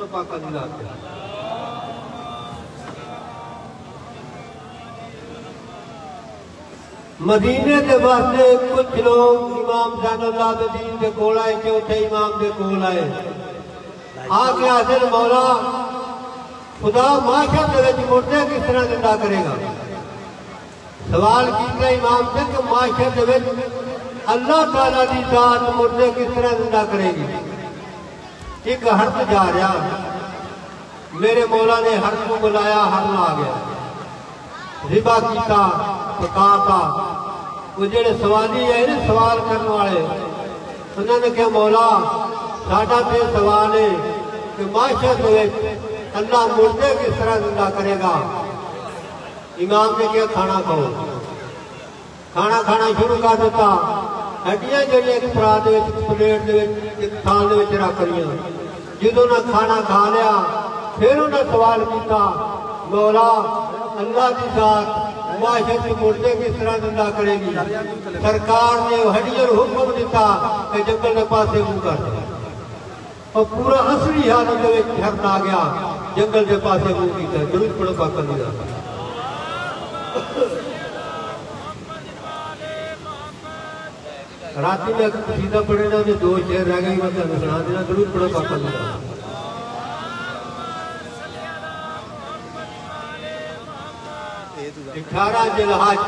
पढ़ो पाका दी लात मदीने के वास्ते कुछ लोग इमाम ज़ैनुल्लाबदीन के कोल आए चौथे इमाम के कोल आए आके आखिर मौला खुदा माशर के मुर्दे किस तरह जिंदा करेगा। सवाल किया इमाम से कि माशर के अल्लाह ताला की जात मुर्दे किस तरह जिंदा करेगी। एक हर्ष जा रहा मेरे मौला ने हर्ष को बुलाया, हर्ष आ गया रिबा किया पकाता वो जेड़े सवाली है ना सवाल करने वाले उन्होंने कहा मौला साडा ते सवाल है कि माशर में अल्लाह मुर्दे किस तरह जिंदा करेगा। इमाम ने कहा खाना खाओ, खाना खाना शुरू कर दिता। हड्डियां जड़ियां एक परात प्लेट थाल रख लिया। जो ना खाना खा लिया फिर उन्हें सवाल किया मौला अल्लाह की जात माशर के मुर्दे किस तरह जिंदा करेगी। सरकार ने हड्डियों हुक्म दिता कि जंगल के पासे मुंह कर दिया और पूरा असली हालत में हर्ट आ गया जंगल के पासे मुंह किया। जरूर पढ़ो पाका दी लात रात में सीधा पढ़े ना दो शेर रह गए मतलब सुना देना। जरूर पढ़ो पाका दी लात 18 जिलहज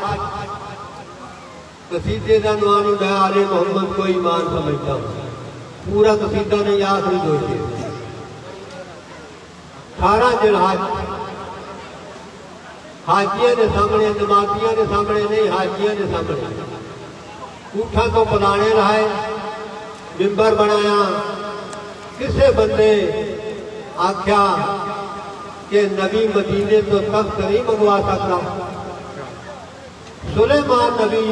कसीदे का नाम मैं आले मोहम्मद को ईमान समझता हूँ। पूरा कसीदा ने याद नहीं दोषे 18 जिलहज हाजिया के सामने नमाजिया के सामने नहीं हाजिया के सामने ऊठा तो बुलाने लाए मिंबर बनाया। किसे बंदे आख्या कि नबी मदीने तो तख्त नहीं मंगवा सकता। सुलेमान नबी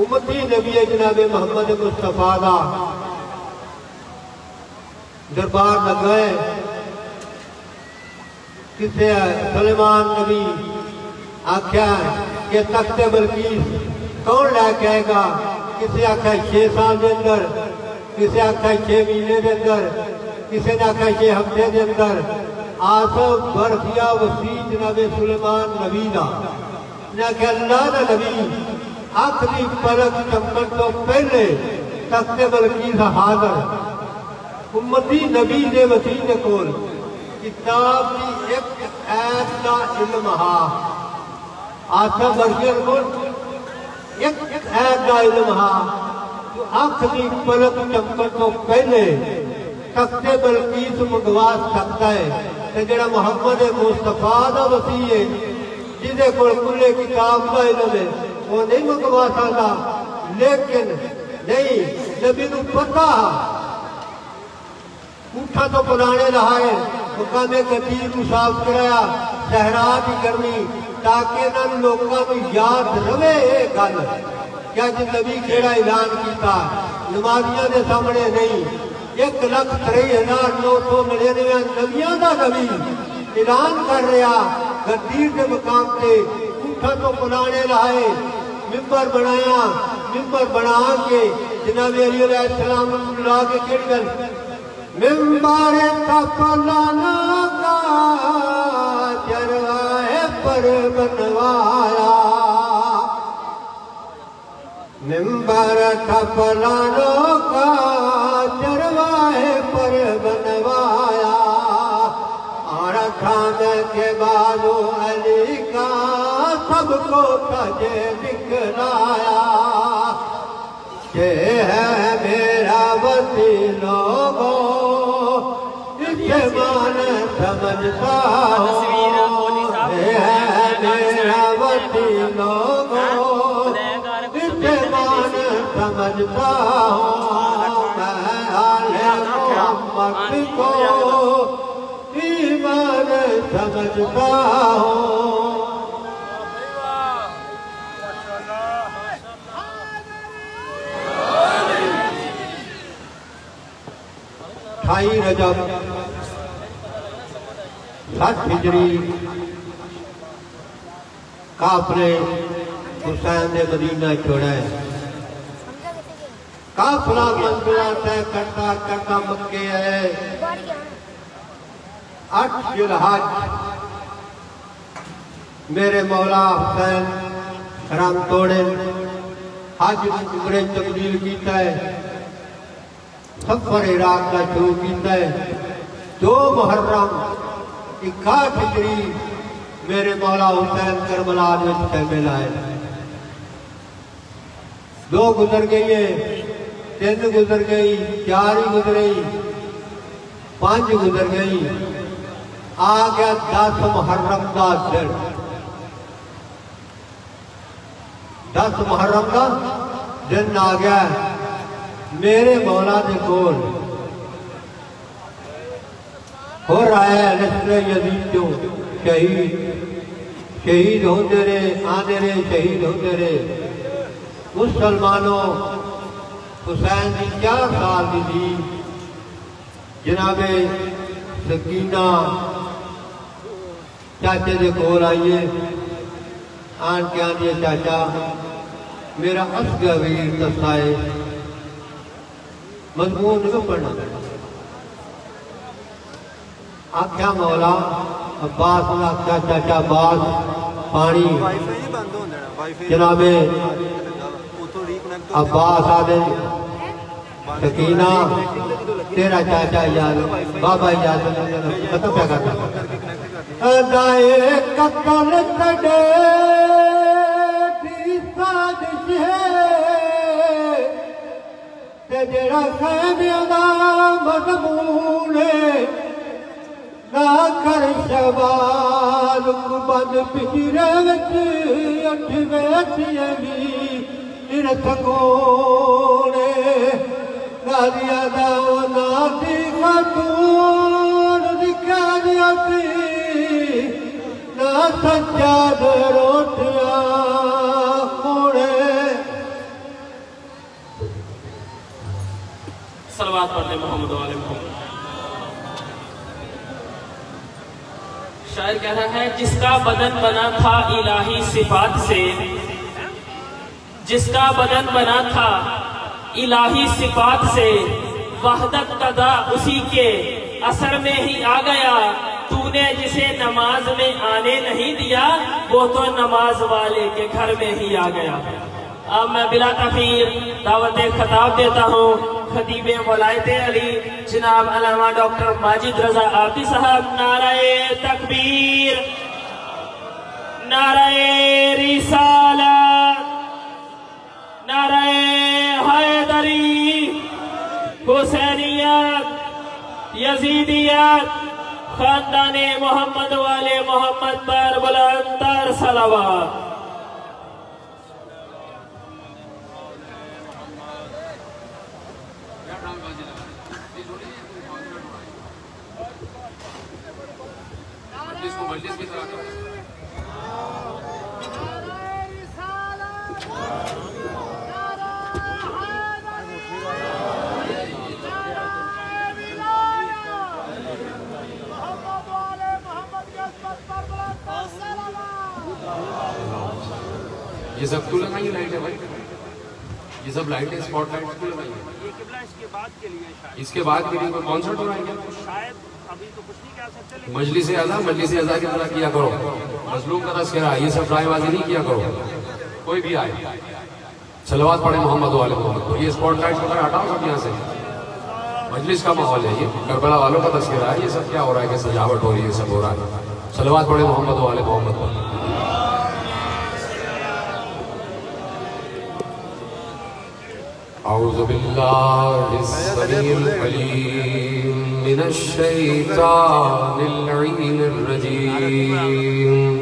उम्मती नबी जनाबे मोहम्मद मुस्तफा का दरबार लगा है। किसे सुलेमान नबी आख्या कि तख्ते बल्कीस कौन लैके आएगा। किसी आख्या 6 साल के अंदर, किसी आख्या 6 महीने के अंदर, किसी ने आख्या 6 हफ्ते के अंदर। आसफ बरफिया वसी जनाबे सुलेमान नबी का अल्लाह का नबी आखिरी पलक चमकन तो पहले तख्ते बल्कीस हाजिर उम्मती नबी ने वसीले कोल किताब की एक ऐत का इल्म हा। आसफ बरफिया कोल एक ऐत का इल्म हा जो आखिरी पलक चमकन तो पहले तख्ते बल्कीस मंगवा सकता है। जरा मोहम्मद मुस्तफा का वसी है जिसे को खुले किताब का इल्म है वो नहीं मंगवा सकता। लेकिन नहीं नबी को पता उठा तो पुराने रहा है मुकामे कतीर को साफ कराया सहरा की करनी ताकि इन्होंने लोगों को याद रवे ये गल क्या जो नबी केड़ा ऐलान किया नमाजियों के सामने नहीं 1,93,999 नबियों का नबी ऐलान कर रहा गद्दीर के मुकाम से उठा तो पुराने लाए मिंबर बनाया। मिंबर बना के जनाब अली अलैहिस्सलाम ला के केड़ी गल मिंबर तपलाना का चरवाहे पर बनवाया। मिंबर तपलाना का चरवाहे पर बनवाया। और खाने के बाजू अली का सबको तजे दिखलाया। ये है मेरा वसी लोगों इसे मान समझता हूँ। ये है मेरा वसी लोगों इसे मान समझता हूँ। मैं आले मोहम्मद को ईमान समझता हूँ। ढाई रजब 60 हिजरी काफले हुसैन ने मदीना छोड़ा है। काफला मंजिला तय करता करता मक्के है 8 जिलहज मेरे मौला हुसैन राम तोड़े हज उमरे तब्दील किया है। सफर इराक का शुरू किया है। 2 मुहर्रम 61 हिजरी मेरे मौला हुसैन करबला में शामिल आए। 2 गुजर गई है, 3 गुजर गई, 4 ही गुजरी, 5 गुजर गई। आ गया 10 मुहर्रम का दिन। 10 मुहर्रम का दिन आ गया। मेरे मौला के कोल हो रहा है नस्र यजीद जो शहीद शहीद होते रहे, आते रहे, शहीद होते रहे। मुसलमानों हुसैन की 4 साल की थी। जनाबे सकीना चाचे के कोल आइए, आन के आंदिए चाचा मेरा असगा वीर दसाए मजमून नहीं पढ़ना। आख्या मौला अब्बास आख्या चाचा अब्बास पानी जनाबे अब्बास आदे सकीना तेरा चाचा याद बाबा याद खत्म क्या करता अदाए कत्ल कड़े साजिश है ते जेड़ा खैमिया दा मजमून ना कर शबाद बंद पिछरे विच 8 बेटियां निरसकोने गादिया दा नादी खातून दिखा दियाती ना सज्जाद रोटियां खोड़े। सलवात पढ़ने मोहम्मद वाले मोहम्मद। शायर कह रहा है जिसका बदन बना था इलाही सिफात से, जिसका बदन बना था इलाही सिफात से, वहदत कदा उसी के असर में ही आ गया। तूने जिसे नमाज में आने नहीं दिया वो तो नमाज वाले के घर में ही आ गया। अब मैं बिला तखीर दावत खिताब देता हूँ खतीब वलायत अली जनाब अल्लामा डॉक्टर माजिद रजा आती साहब। नाराए तकबीर, नाराए रिसालत, नाराए हैदरी, हुसैनियत, यजीदियत, खानदाने मोहम्मद वाले मोहम्मद पर बुलंदतर सलावत। ये सब क्यों लगाई लाइट है भाई? ये सब लाइट है, स्पॉट लाइट क्यों लगाई है? इसके बाद के लिए कोई कॉन्सर्ट हो रहा है क्या? मजलिस अज़ा की तरह किया करो। मजलूम का तज़किरा, ये सब ड्राईबाजी नहीं किया करो। कोई भी आए सलवात पढ़े मोहम्मद वाले मोहम्मद को। ये स्पॉट लाइट वगैरह हटाओ सब यहाँ से। मजलिस का माहौल है, ये करबला वालों का तज़किरा है। ये सब क्या हो रहा है कि सजावट हो रही है, सब हो रहा है। सलवात पढ़े मोहम्मद वाले मोहम्मद को। औज़ु बिल्लाहिस समीउल अलीम मिनश शैतानिर रजीम।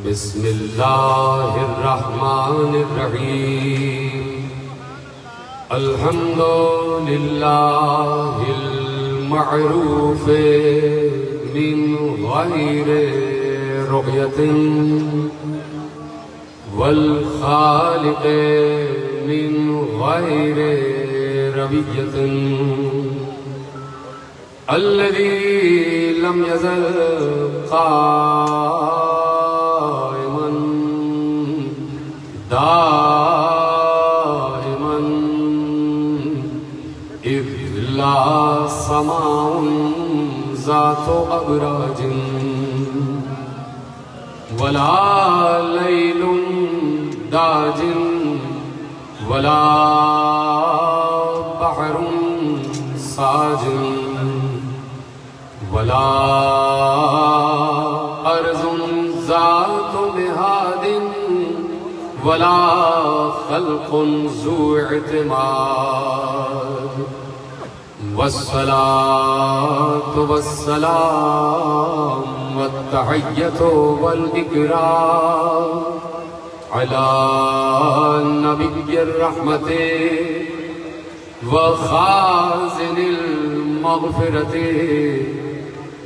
बिस्मिल्लाहिर रहमानिर रहीम। अल्हम्दुलिल्लाहिल मअरूफ मिन गैरि रुक़यतिन वल खालिक़ मिन गैरि रबियतिन। अल्लज़ी लम यज़ल क़ाइमन दाइमन इज़ ला समाउन ज़ातो अबराजिन वला लैलुन दाजिन वला बहरुन साजिन वला अर्ज़ुन ज़ातो मिहादिन वला खल्क़ुन ज़ू इतिमाद वस्सलातु वस्सलाम वत्तहिय्यतु वल इकराम अला नबिय्यिर रहमति व खाज़िनिल मग़फ़िरति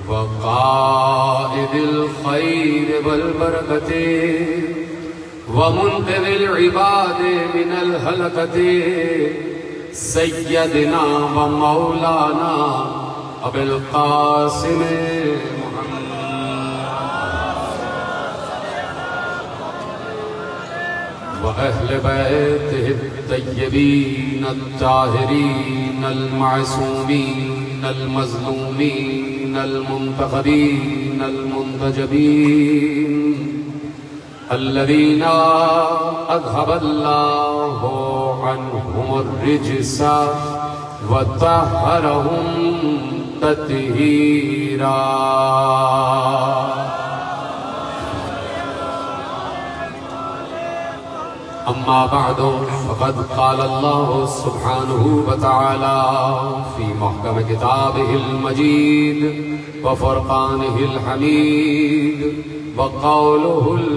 व क़ाइदिल ख़ैर वल बरकति व मुन्क़िज़िल इबादि मिनल हलकति सय्यदना व मौलाना अबुल क़ासिम व अहले बैतिहि तय्यबीन अत्ताहिरीन अल-मासूमीन अल-मज़लूमीन अल-मुंतख़बीन अल-मुंतजबीन अल्लज़ीना अज़हबल्लाहु अन्हुमुर रिज्सा व तह्हरहुम तत्हीरा। अम्मा बअदु फ़क़द क़ाल अल्लाहु सुब्हानहु व तआला फ़ी मुहकम किताबिहिल मजीद व फ़ुरक़ानिहिल हमीद व क़ौलुहुल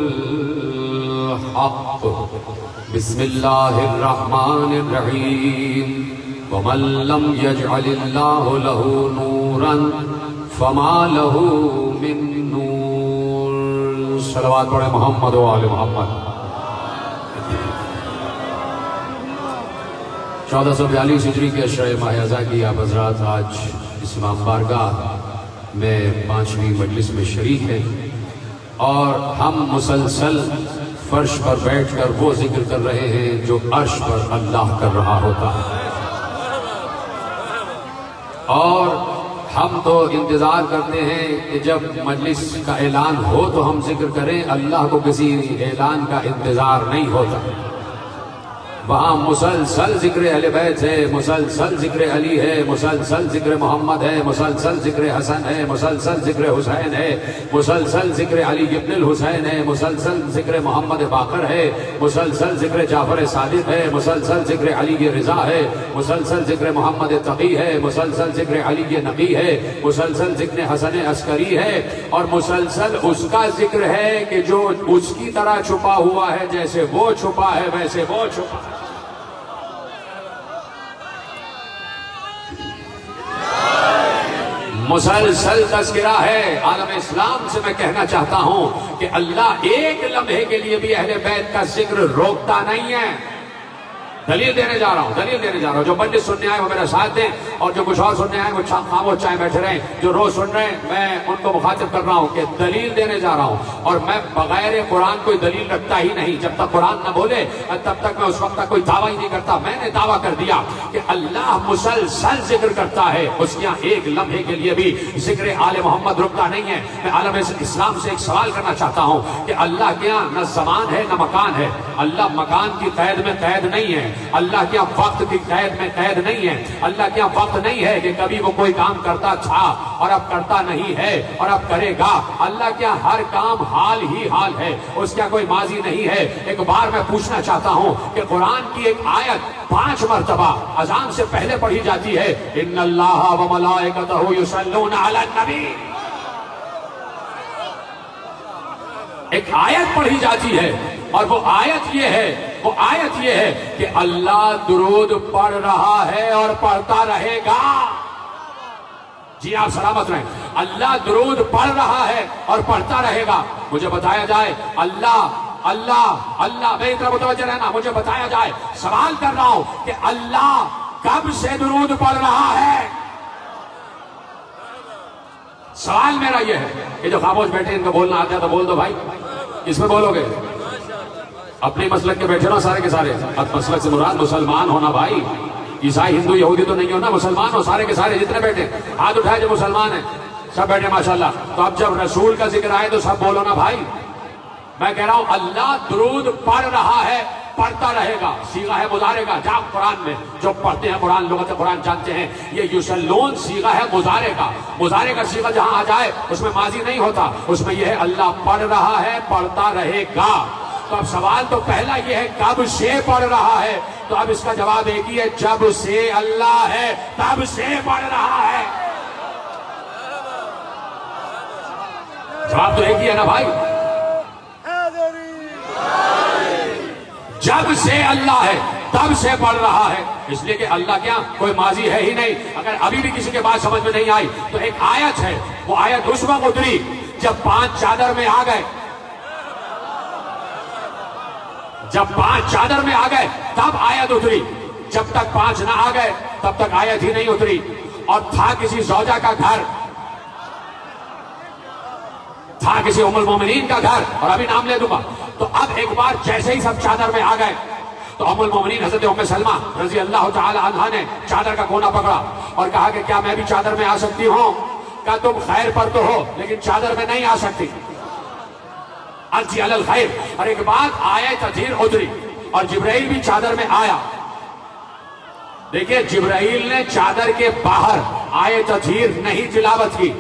हक़्क़ बिस्मिल्लाहिर रहमानिर रहीम व मन लम यजअलिल्लाहु लहू नूरन फमा लहू मिन नूर। सलवात पढ़े मोहम्मद व आले मोहम्मद। 1442 हिजरी के अशरे माह अज़ा की आप हज़रात आज इस इमाम बारगाह में 5वीं मजलिस में शरीक हैं और हम मुसलसल फर्श पर बैठकर वो जिक्र कर रहे हैं जो अर्श पर अल्लाह कर रहा होता है। और हम तो इंतजार करते हैं कि जब मजलिस का ऐलान हो तो हम जिक्र करें, अल्लाह को किसी ऐलान का इंतजार नहीं होता। वहाँ मुसलसल जिक्र अहले बैत है, मुसलसल जिक्र अली है, मुसलसल जिक्र मोहम्मद है, मुसलसल जिक्र हसन है, मुसलसल जिक्र हुसैन है, मुसलसल जिक्र अली इब्नुल हुसैन है, मुसलसल जिक्र मोहम्मद बाकर है, मुसलसल जिक्र जाफर सादिक है, मुसलसल जिक्र अली रिजा है, मुसलसल जिक्र मोहम्मद तकी है, मुसलसल जिक्र अली नबी है, मुसलसल जिक्र हसन अस्करी है और मुसलसल उसका जिक्र है कि जो उसकी तरह छुपा हुआ है, जैसे वो छुपा है वैसे वो छुपा है। मुसलसल तज़किरा है। आलम इस्लाम से मैं कहना चाहता हूं कि अल्लाह एक लम्हे के लिए भी अहले बैत का जिक्र रोकता नहीं है। दलील देने जा रहा हूं, दलील देने जा रहा हूं। जो मजलिस सुनने आए वो मेरा साथ दें और जो कुछ और सुनने आए वो खामोश चाहे बैठे रहें। जो रोज सुन रहे हैं मैं उनको मुखातिब कर रहा हूं कि दलील देने जा रहा हूं और मैं बगैर कुरान कोई दलील रखता ही नहीं। जब तक कुरान न बोले तब तक मैं उस वक्त तक कोई दावा ही नहीं करता। मैंने दावा कर दिया कि अल्लाह मुसलसल जिक्र करता है, उसके यहाँ एक लम्हे के लिए भी जिक्र आले मोहम्मद रुकता नहीं है। मैं आलम इस्लाम से एक सवाल करना चाहता हूँ कि अल्लाह के यहाँ न ज़मान है न मकान है। अल्लाह मकान की कैद में कैद नहीं है, अल्लाह के यहाँ वक्त की कैद में कैद नहीं है। अल्लाह के यहाँ वक्त नहीं है कि कभी वो कोई काम करता था और अब करता नहीं है और अब करेगा। अल्लाह के यहाँ हर काम हाल ही हाल है, उसका कोई माजी नहीं है। एक बार मैं पूछना चाहता हूँ कि कुरान की एक आयत 5 मरतबा अजान से पहले पढ़ी जाती है, इन्नल्लाह व मलाइकतहु युसल्लूना अलन नबी। एक आयत पढ़ी जाती है और वो आयत ये है कि अल्लाह दुरूद पढ़ रहा है और पढ़ता रहेगा। जी आप सलामत रहें। अल्लाह दुरूद पढ़ रहा है और पढ़ता रहेगा। मुझे बताया जाए अल्लाह अल्लाह अल्लाह मेरी तरफ मुतवज्जह रहना, मुझे बताया जाए, सवाल कर रहा हूं कि अल्लाह कब से दुरूद पढ़ रहा है? सवाल मेरा यह है कि जो खामोश बैठे इनको बोलना आता है तो बोल दो भाई। इसमें बोलोगे? अपने मसलक के बैठे ना सारे के सारे। मसलक से मुराद मुसलमान होना भाई, ईसाई हिंदू यहूदी तो नहीं हो ना, मुसलमान हो सारे के सारे जितने बैठे। हाथ उठाए जो मुसलमान है, सब बैठे माशाल्लाह। तो अब जब रसूल का जिक्र आए तो सब बोलो ना भाई। मैं कह रहा हूं अल्लाह दुरूद पढ़ रहा है, पढ़ता रहेगा। सीगा है मुजारे का, जहाँ कुरान में जो पढ़ते हैं कुरान, लुगत कुरान जानते हैं, ये युसल्लून सीगा है मुजारे का। मुजारे का सीगा जहां आ जाए उसमें माजी नहीं होता, उसमें यह है अल्लाह पढ़ रहा है, पढ़ता रहेगा। तो अब सवाल तो पहला ये है कब से पढ़ रहा है, तो अब इसका जवाब एक ही है, जब से अल्लाह है तब से पढ़ रहा है। जवाब तो एक ही है ना भाई, जब से अल्लाह है तब से पढ़ रहा है। इसलिए कि अल्लाह क्या कोई माजी है ही नहीं। अगर अभी भी किसी के बात समझ में नहीं आई तो एक आयत है, वो आयत उस वक्त उतरी जब 5 चादर में आ गए। जब 5 चादर में आ गए तब आयत उतरी, जब तक 5 ना आ गए तब तक आयत ही नहीं उतरी। और था किसी ज़ौजा का घर, था किसी उम्मुल मोमिनीन का घर, और अभी नाम ले दूंगा। तो अब एक बार जैसे ही सब चादर में आ गए तो उम्मुल मोमिनीन हज़रत उम्मे सलमा रज़ी अल्लाह ताला अन्हा ने चादर का कोना पकड़ा और कहा कि क्या मैं भी चादर में आ सकती हूं? क्या तुम खैर पर तो हो लेकिन चादर में नहीं आ सकती? अर्जी अलल खैर। और एक बात आयत तज़हीर उतरी और जिब्राइल भी चादर में आया। देखिए जिब्राइल ने चादर के बाहर आयत तज़हीर नहीं तिलावत की,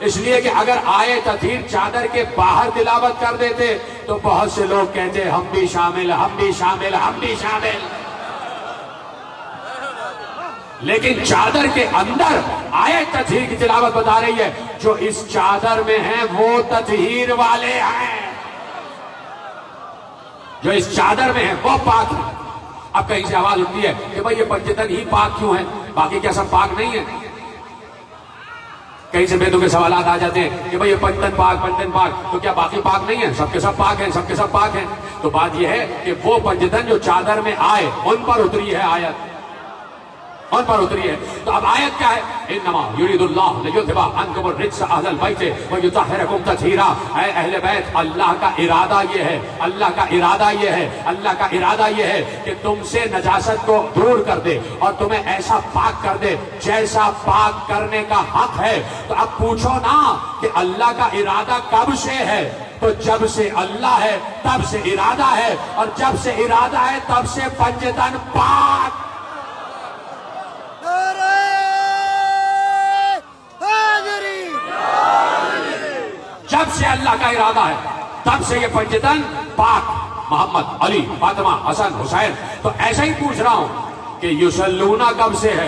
इसलिए कि अगर आयत तज़हीर चादर के बाहर तिलावत कर देते तो बहुत से लोग कहते हम भी शामिल, हम भी शामिल, हम भी शामिल। लेकिन चादर के अंदर आयत तज़हीर की तिलावत बता रही है, जो इस चादर में है वो तज़हीर वाले हैं, जो इस चादर में है वो पाक है। अब कहीं से आवाज उठती है कि भाई ये पंजतन ही पाक क्यों है, बाकी क्या सब पाक नहीं है? कहीं से बेदों के सवाल आ जाते हैं कि भाई ये पंजतन पाक, तो क्या बाकी पाक नहीं है? सबके सब पाक हैं, सबके सब पाक हैं। तो बात यह है कि वो पंजतन जो चादर में आए उन पर उतरी है आयत, उन पर उतरी है। तो अब आयत क्या है? इन्नमा युरीदुल्लाहु लियुज़हिबा अन्कुम अर्रिज्स अहलल बैति व युतहिरकुम तत्हीरा। ऐ अहले बैत, अल्लाह का इरादा ये है, अल्लाह का इरादा ये है, अल्लाह का इरादा ये है कि तुमसे नजासत को दूर कर दे और तुम्हें ऐसा पाक कर दे जैसा पाक करने का हक है। तो अब पूछो ना कि अल्लाह का इरादा कब से है? तो जब से अल्लाह है तब से इरादा है, और जब से इरादा है तब से पंजतन पाक। जब से अल्लाह का इरादा है तब से ये पंजतन पाक। मोहम्मद, अली, फातिमा, हसन, हुसैन। तो ऐसा ही पूछ रहा हूं कि युसल्लूना कब से है?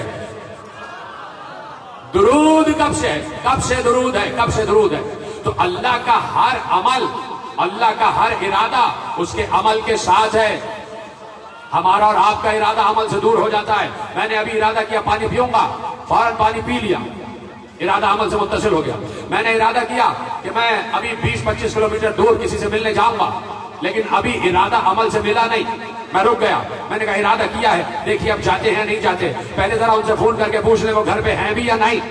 दुरूद कब से है? कब से दुरूद है? कब से दुरूद है? तो अल्लाह का हर अमल, अल्लाह का हर इरादा उसके अमल के साथ है। हमारा और आपका इरादा अमल से दूर हो जाता है। मैंने अभी इरादा किया पानी पीऊंगा, फौरन पानी पी लिया, इरादा अमल से मुत्तसिल हो गया। मैंने इरादा किया कि मैं अभी 20-25 किलोमीटर दूर किसी से मिलने जाऊंगा, लेकिन अभी इरादा अमल से मिला नहीं, मैं रुक गया। मैंने कहा इरादा किया है, देखिए अब जाते हैं नहीं जाते, पहले जरा उनसे फोन करके पूछ ले वो घर पे हैं भी या नहीं।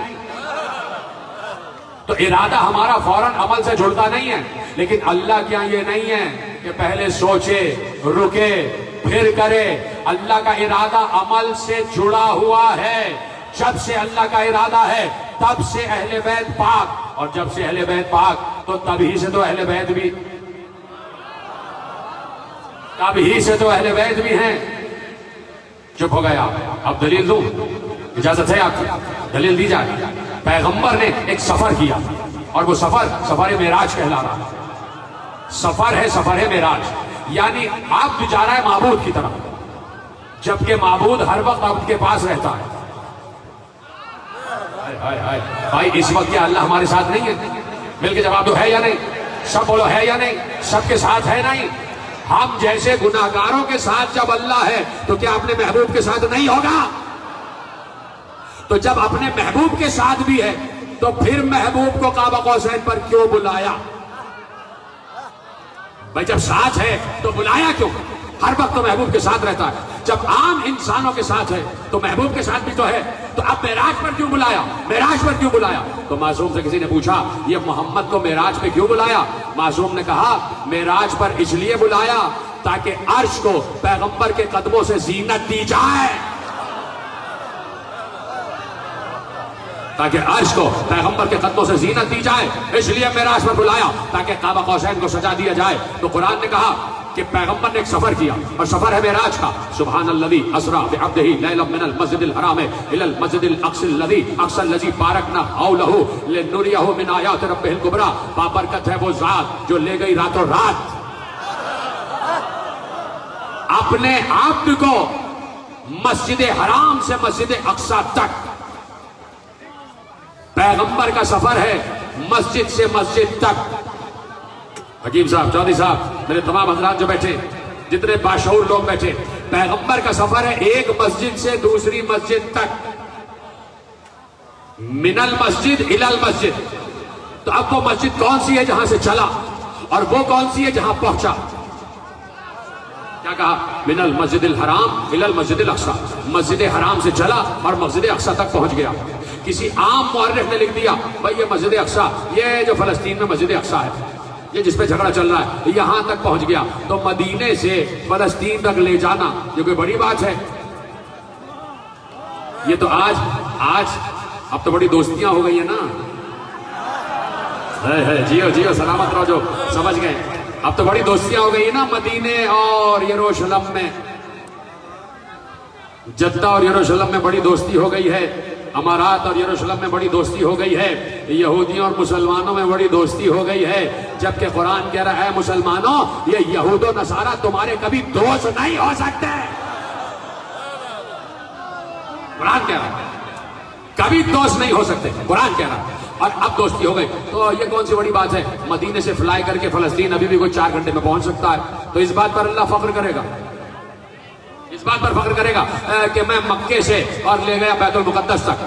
तो इरादा हमारा फौरन अमल से जुड़ता नहीं है। लेकिन अल्लाह क्या ये नहीं है कि पहले सोचे, रुके, फिर करे। अल्लाह का इरादा अमल से जुड़ा हुआ है। जब से अल्लाह का इरादा है तब से अहले बैत पाक, और जब से अहले बैत पाक तो तभी से तो अहले बैत भी, तभी से तो अहले बैत भी हैं। चुप हो गया, अब दलील दूं? इजाजत है आपकी? दलील दी जाए। पैगंबर ने एक सफर किया और वो सफर मेराज कहला रहा है। सफर है मेराज, यानी आप जा रहा है माबूद की तरफ, जबकि माबूद हर वक्त आपके पास रहता है। भाई इस वक्त क्या अल्लाह हमारे साथ नहीं है? मिलके जवाब दो, है या नहीं? सब बोलो है या नहीं? सबके साथ है नहीं? हम जैसे गुनाहगारों के साथ जब अल्लाह है तो क्या अपने महबूब के साथ नहीं होगा? तो जब अपने महबूब के साथ भी है तो फिर महबूब को काबा कौसैन पर क्यों बुलाया? भाई जब साथ है तो बुलाया क्यों? हर वक्त तो महबूब के साथ रहता है। जब आम इंसानों के साथ है तो महबूब के साथ भी तो है, तो अब मेराज पर क्यों बुलाया? मेराज पर क्यों बुलाया? तो मासूम से किसी ने पूछा ये मोहम्मद को मेराज पे क्यों बुलाया? मासूम ने कहा मेराज पर इसलिए बुलाया ताकि अर्श को पैगंबर के कदमों से जीनत दी जाए। ताकि अर्श को पैगंबर के कदमों से जीनत दी जाए, इसलिए मेराज पर बुलाया ताकि काबा कौसैन को सजा दिया जाए। तो कुरान ने कहा कि पैगंबर ने एक सफर किया और सफर है मेराज का। सुब्हानल्लज़ी असरा बिअब्दिही लैलन मिनल मस्जिदिल हराम इलल मस्जिदिल अक्सल लज़ी बारकना हौलहू लिनुरियहू मिन आयाति रब्बिहिल कुबरा। बाबरकत है वो जात जो ले गई रातों रात अपने आप को मस्जिद हराम से मस्जिद अक्सा तक। पैगंबर का सफर है मस्जिद से मस्जिद तक। हकीम साहब, चौधरी साहब, मेरे तमाम हजरात जो बैठे, जितने बाशऊर लोग बैठे, पैगंबर का सफर है एक मस्जिद से दूसरी मस्जिद तक, मिनल मस्जिद इलल मस्जिद। तो अब वो मस्जिद कौन सी है जहां से चला और वो कौन सी है जहां पहुंचा? क्या कहा? मिनल मस्जिदिल हराम इलल मस्जिदिल अक्सा। मस्जिद हराम से चला और मस्जिद अक्सा तक पहुंच गया। किसी आम मुअर्रिख ने लिख दिया भाई ये मस्जिद अक्सा, ये जो फलस्तीन में मस्जिद अक्सा है, ये जिसपे झगड़ा चल रहा है, यहां तक पहुंच गया। तो मदीने से फलस्तीन तक ले जाना ये कोई बड़ी बात है? ये तो आज अब तो बड़ी दोस्तियां हो गई है ना। है जियो जियो सलामत रहो जो समझ गए। अब तो बड़ी दोस्तियां हो गई है ना मदीने और यरूशलेम में। जद्दा और यरूशलेम में बड़ी दोस्ती हो गई है, अमारात और यरूशलेम में बड़ी दोस्ती हो गई है, यहूदियों और मुसलमानों में बड़ी दोस्ती हो गई है। जबकि कुरान कह रहा है मुसलमानों ये यहूदो नसारा तुम्हारे कभी दोस्त नहीं हो सकते। कुरान कह रहा है कभी दोस्त नहीं हो सकते, कुरान कह रहा है। और अब दोस्ती हो गई तो ये कौन सी बड़ी बात है? मदीने से फ्लाई करके फलस्तीन अभी भी कोई 4 घंटे में पहुंच सकता है। तो इस बात पर अल्लाह फख्र करेगा, इस बात पर फख्र करेगा कि मैं मक्के से और ले गया बैतुल मुकद्दस तक।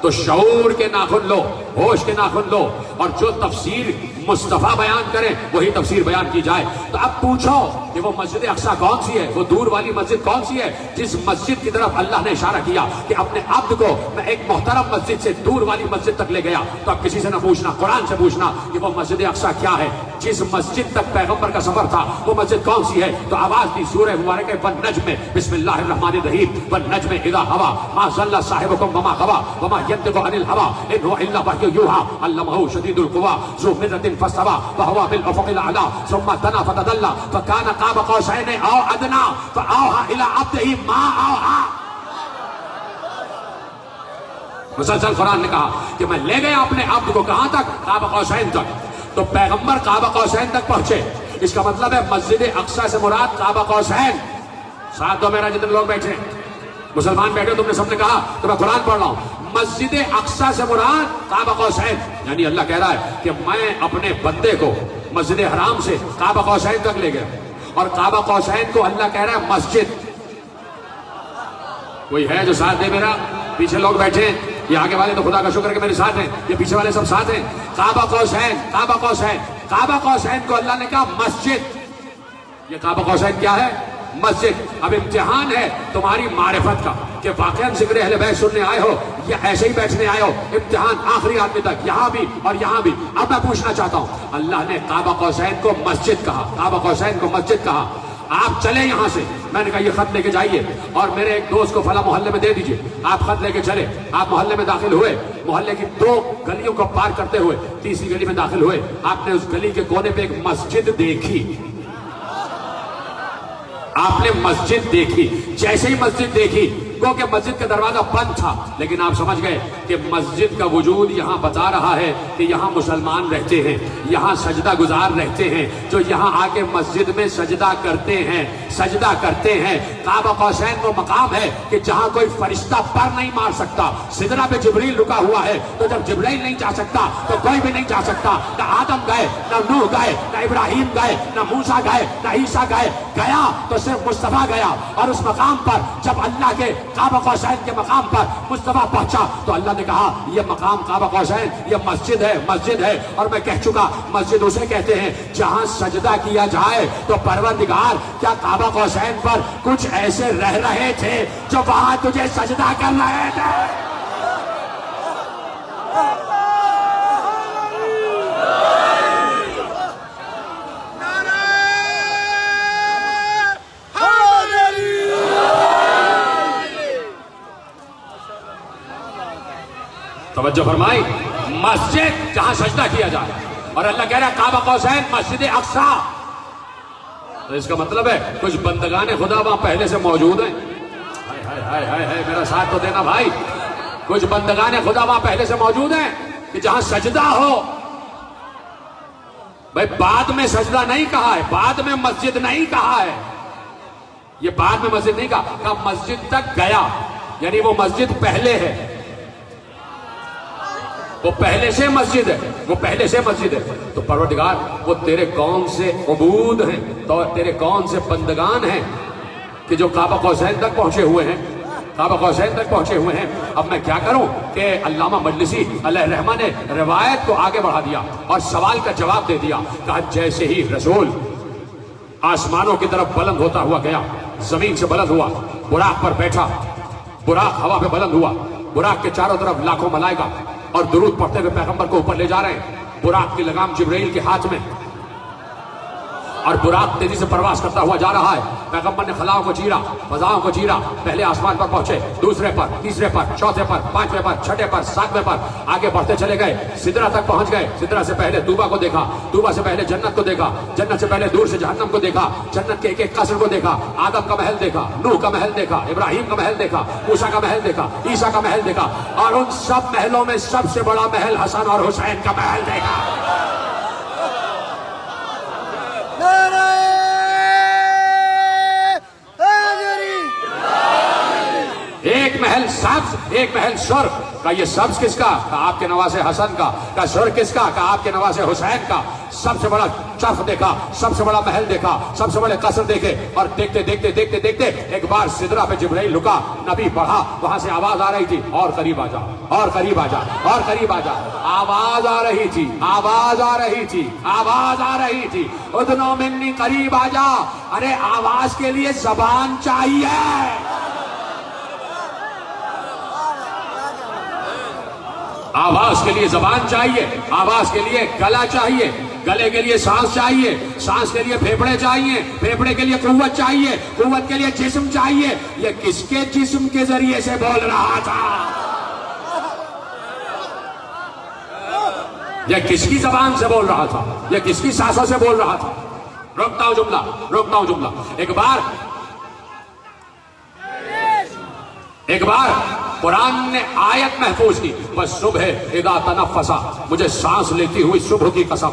तो शऊर के नाखुन लो, होश के नाखुन लो और जो तफसीर मुस्तफा बयान करें वही तफसीर बयान की जाए। तो अब पूछो कि वो मस्जिद अक्सा कौन सी है, वो दूर वाली मस्जिद कौन सी है जिस मस्जिद की तरफ अल्लाह ने इशारा किया कि अपने अब्द को मैं एक मोहतरम मस्जिद से दूर वाली मस्जिद तक ले गया। तो अब किसी से ना पूछना, कुरान से पूछना कि वो मस्जिद अक्सा क्या है। जिस मस्जिद तक पैगंबर का सफर था वो मस्जिद कौन सी है? तो आवाज दी सूरह मुबारक है वन नज्म में बिस्मिल्लाहिर्रहमानिर्रहीम वन नज्म इज़ा हवा मा ज़ल्ला साहिबुकुम वमा गवा वमा यंतिकु अनिल हवा इन हुवा इल्ला वह्यु यूहा अल्लमहु शदीदुल क़ुवा ज़ु मिर्रतिन फस्तवा वहुवा बिल उफ़ुक़िल अला सुम्मा तना फतदल्ला फकान क़ाब क़ौसैन औ अदना फ़अौहा इला अब्दिही मा औहा। मुसलसल कुरान ने कहा कि मैं ले गया अपने अब्द को कहां तक? क़ाब क़ौसैन तक। तो पैगंबर क़ाब क़ौसैन तक पहुंचे। इसका मतलब है मस्जिद अक्सा से मुराद क़ाब क़ौसैन। साथ दो मेरा जितने लोग बैठे मुसलमान बैठे, तुमने सबने कहा तो मैं कुरान पढ़ रहा हूं। मस्जिद अक्सा से मुराद क़ाब क़ौसैन, यानी अल्लाह कह रहा है कि मैं अपने बंदे को मस्जिद हराम से क़ाब क़ौसैन तक ले गया। और क़ाब क़ौसैन को अल्लाह कह रहा है मस्जिद। कोई है जो साथ दे? मेरा पीछे लोग बैठे हैं, ये आगे वाले तो खुदा का शुक्र कि मेरे साथ हैं, ये पीछे वाले सब साथ हैं। क़ाब क़ौसैन, क़ाब क़ौसैन, क़ाब क़ौसैन को अल्लाह ने कहा मस्जिद। ये क़ाब क़ौसैन क्या है? मस्जिद। अब इम्तिहान है तुम्हारी मारिफत का कि वाकई जिक्र अहले बैत सुनने आए हो या ऐसे ही बैठने आए हो। इम्तिहान आखिरी आदमी तक, यहां भी और यहां भी। अब मैं पूछना चाहता हूं, अल्लाह ने क़ाब क़ौसैन को मस्जिद कहा, क़ाब क़ौसैन को मस्जिद कहा। आप चले यहां से, मैंने कहा ये खत लेके जाइए और मेरे एक दोस्त को फला मोहल्ले में दे दीजिए। आप खत लेके चले, आप मोहल्ले में दाखिल हुए, मोहल्ले की 2 गलियों को पार करते हुए तीसरी गली में दाखिल हुए। आपने उस गली के कोने पे एक मस्जिद देखी, आपने मस्जिद देखी। जैसे ही मस्जिद देखी क्योंकि मस्जिद का दरवाजा बंद था, लेकिन आप समझ गए कि मस्जिद का वजूद यहाँ बता रहा है कि यहाँ मुसलमान रहते हैं, यहाँ सजदा गुजार रहते हैं, जो यहाँ आके मस्जिद में सजदा करते हैं, सजदा करते हैं। क़ाब क़ौसैन वो मकाम है कि जहाँ कोई फरिश्ता पर नहीं मार सकता। सिदरा पे जिब्रील रुका हुआ है, तो जब जिब्रील नहीं जा सकता तो कोई भी नहीं जा सकता। ना आदम गए, ना नूह गए, ना इब्राहिम गए, ना मूसा गए, ना ईसा गए। गया तो सिर्फ मुस्तफा गया। और उस मकाम पर जब अल्लाह के क़ाब क़ौसैन के मकाम पर मुस्तफा पहुंचा तो अल्लाह ने कहा ये मकाम क़ाब क़ौसैन, ये मस्जिद है, मस्जिद है। और मैं कह चुका मस्जिद उसे कहते हैं जहां सजदा किया जाए। तो परवरदिगार क्या क़ाब क़ौसैन पर कुछ ऐसे रह रहे थे जो वहां तुझे सजदा कर रहे थे? तवज्जो फरमाई, मस्जिद जहां सजदा किया जाए, और अल्लाह कह रहा है काबा कौसैन मस्जिद अक्सा। तो इसका मतलब है कुछ बंदगाने खुदा वहां पहले से मौजूद हैं। हाय हाय हाय हाय, मेरा साथ तो देना भाई। कुछ बंदगाने खुदा वहां पहले से मौजूद हैं कि जहां सजदा हो। भाई बाद में सजदा नहीं कहा है, बाद में मस्जिद नहीं कहा है, ये बाद में मस्जिद नहीं कहा, मस्जिद तक गया, यानी वो मस्जिद पहले है, वो पहले से मस्जिद है, वो पहले से मस्जिद है। तो परवरदिगार वो तेरे कौन से उबूद हैं, तो तेरे कौन से बंदगान हैं कि जो काबा कौसैन तक पहुंचे हुए हैं, काबा कौसैन तक पहुंचे हुए हैं। अब मैं क्या करूं कि अल्लामा मजलिसी अलैहिर्रहमा ने रिवायत को आगे बढ़ा दिया और सवाल का जवाब दे दिया। कहा जैसे ही रसूल आसमानों की तरफ बुलंद होता हुआ गया, जमीन से बुलंद हुआ, बुराक पर बैठा, बुराक हवा पे बुलंद हुआ, बुराक के चारों तरफ लाखों मलाइका और दुरूद पढ़ते हुए पैगंबर को ऊपर ले जा रहे हैं। बुराक की लगाम जिब्राइल के हाथ में, और बुराक तेजी से प्रवास करता हुआ जा रहा है। पैगंबर ने खलाओं को चीरा, फजाओं को चीरा, पहले आसमान पर पहुंचे, दूसरे पर, तीसरे पर, चौथे पर, पांचवें पर, छठे पर, सातवें पर, आगे बढ़ते चले गए, सिदरा तक पहुंच गए। सिदरा से पहले तूबा को देखा, तूबा से पहले जन्नत को देखा, जन्नत से पहले दूर से जहन्नम को देखा, जन्नत के एक एक कसर को देखा, आदम का महल देखा, नूह का महल देखा, इब्राहिम का महल देखा, मूसा का महल देखा, ईसा का महल देखा, और उन सब महलों में सबसे बड़ा महल हसन और हुसैन का महल देखा। एक महल सब्ज, एक महल सुर का। ये सब्ज किसका? का आपके नवासे हसन का सुर किसका? का आपके नवासे हुसैन का। सबसे बड़ा चर्फ देखा, सबसे बड़ा महल देखा, सबसे बड़े कसर देखे, और देखते देखते देखते देखते एक बार सिदरा पे जिब्राइल रुका, नबी बढ़ा, वहां से आवाज आ रही थी, और करीब आ जा, और करीब आ जा, और करीब आ जा। आवाज आ रही थी, आवाज आ रही थी, आवाज आ रही थी, उदनो मिन्नी, करीब आ जा। अरे आवाज के लिए जबान चाहिए, आवाज के लिए जबान चाहिए, आवाज के लिए गला चाहिए, गले के लिए सांस चाहिए, सांस के लिए फेफड़े चाहिए, फेफड़े के लिए कुव्वत चाहिए, कुव्वत के लिए जिस्म चाहिए। ये किसके जिस्म के जरिए से बोल रहा था? यह किसकी जबान से बोल रहा था? यह किसकी सांसों से बोल रहा था? रोकता हूं जुमला, रोकता हूं जुमला। एक बार कुरान ने आयत महफूज की, बस सुबह इदा तनफ़सा, मुझे सांस लेती हुई सुबह की कसम,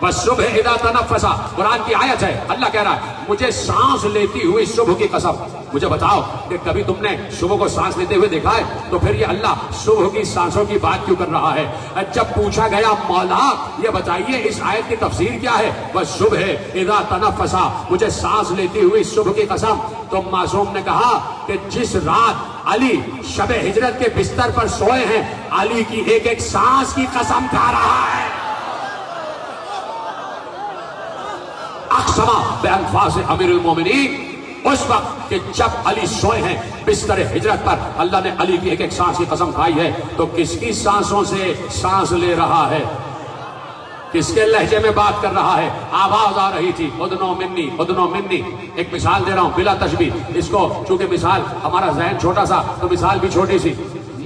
बस सुबह इदा तनफ़सा, कुरान की आयत है। अल्लाह कह रहा है मुझे सांस लेती हुई सुबह की कसम। मुझे बताओ कि कभी तुमने सुबह को सांस लेते हुए देखा है? तो फिर ये अल्लाह सुबह की सांसों की बात क्यों कर रहा है? जब पूछा गया मौला ये बताइए इस आयत की तफसीर क्या है, बस सुबह इदा तनफ़सा, मुझे सांस लेती हुई सुबह की कसम, तो मासूम ने कहा कि जिस रात अली शबे हिजरत के बिस्तर पर सोए हैं, अली की एक एक सांस की कसम खा रहा है। अक़समा बिअनफ़ास अमीरुल मोमिनीन, उस वक्त कि जब अली सोए हैं बिस्तर हिजरत पर, अल्लाह ने अली की एक एक सांस की कसम खाई है। तो किसकी सांसों से सांस ले रहा है? किसके लहजे में बात कर रहा है? आवाज आ रही थी, उदनो मिन्नी, उदनो मिन्नी। एक मिसाल दे रहा हूं बिला तशबीह, इसको चूंकि मिसाल हमारा जहन छोटा सा, तो मिसाल भी छोटी सी।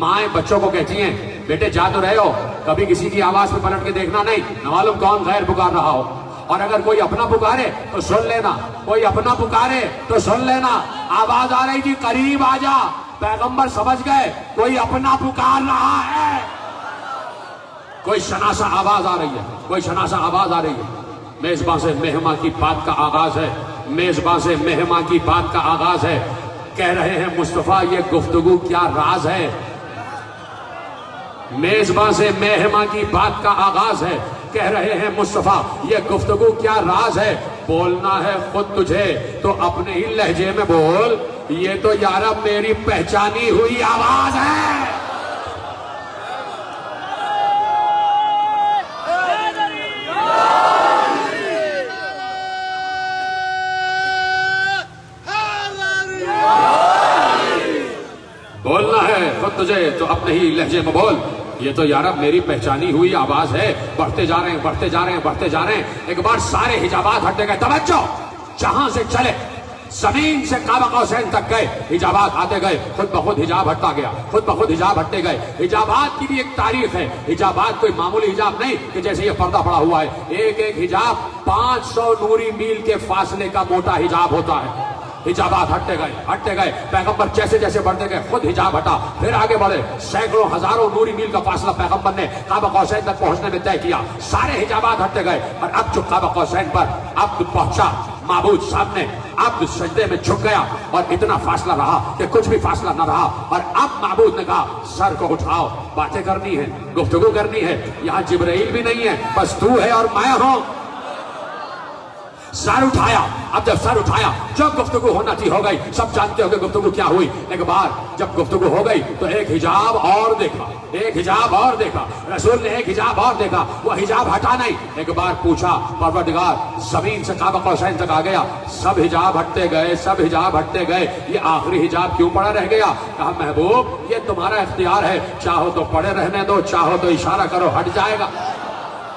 माएँ बच्चों को कहती हैं बेटे जा तो रहे हो, कभी किसी की आवाज पे पलट के देखना नहीं, न मालूम कौन गैर पुकार रहा हो, और अगर कोई अपना पुकारे तो सुन लेना, कोई अपना पुकारे तो सुन लेना। आवाज आ रही थी करीब आ जा, पैगंबर समझ गए कोई अपना पुकार रहा है, कोई शनासा आवाज आ रही है, कोई शनासा आवाज आ रही है। मेजबान से मेहमा की बात का आगाज है, मेजबान से मेहमा की बात का आगाज है। कह रहे हैं मुस्तफा ये गुफ्तगू क्या राज है? मेजबान से मेहमा की बात का आगाज है, कह रहे हैं मुस्तफा ये गुफ्तगू क्या राज है? बोलना है खुद तुझे तो अपने ही लहजे में बोल, ये तो यारा मेरी पहचानी हुई आवाज है। बोलना है खुद तुझे तो अपने ही लहजे में बोल, ये तो यार मेरी पहचानी हुई आवाज है। बढ़ते जा रहे हैं, बढ़ते जा रहे हैं, बढ़ते जा रहे हैं। एक बार सारे हिजाबात हटते गए। तवज्जो, जहां से चले जमीन से काबा कौसैन तक गए, हिजाबात आते गए, खुद ब खुद हिजाब हटता गया, खुद ब खुद हिजाब हटते गए। हिजाबात की भी एक तारीख है। हिजाबात कोई मामूली हिजाब नहीं कि जैसे ये पर्दा पड़ा हुआ है। एक एक हिजाब 500 नूरी मील के फासले का मोटा हिजाब होता है। हिजाबात हटते गए। पैगंबर जैसे जैसे बढ़ते गए खुद हिजाब हटा, फिर आगे बढ़े। सैकड़ों हजारों नूरी मील का फासला पैगंबर ने काबा कौसैन तक पहुंचने में तय किया। सारे हिजाबात हटते गए और अब जो काबा कौसैन पर अब्द पहुंचा, माबूद सामने अब्द सजदे में झुक गया और इतना फासला रहा कि कुछ भी फासला न रहा। और अब माबूद ने कहा सर को उठाओ, बातें करनी है, गुफ्तगू करनी है। यहाँ जिब्राइल भी नहीं है, बस तू है और मैं हूं। सर उठाया। अब जब सर उठाया, जो गुफ्तगू होना थी हो गई। सब जानते हो कि गुफ्तगू क्या हुई। एक बार जब गुफ्तगू हो गई तो एक हिजाब और देखा, एक हिजाब और देखा। रसूल ने एक हिजाब और देखा, वो हिजाब हटा नहीं। एक बार पूछा परवरदिगार, जमीन से काबा कौसैन तक आ गया, सब हिजाब हटते गए, सब हिजाब हटते गए, ये आखिरी हिजाब क्यों पड़ा रह गया? कहा महबूब ये तुम्हारा इख्तियार है, चाहो तो पड़े रहने दो, चाहो तो इशारा करो हट जाएगा।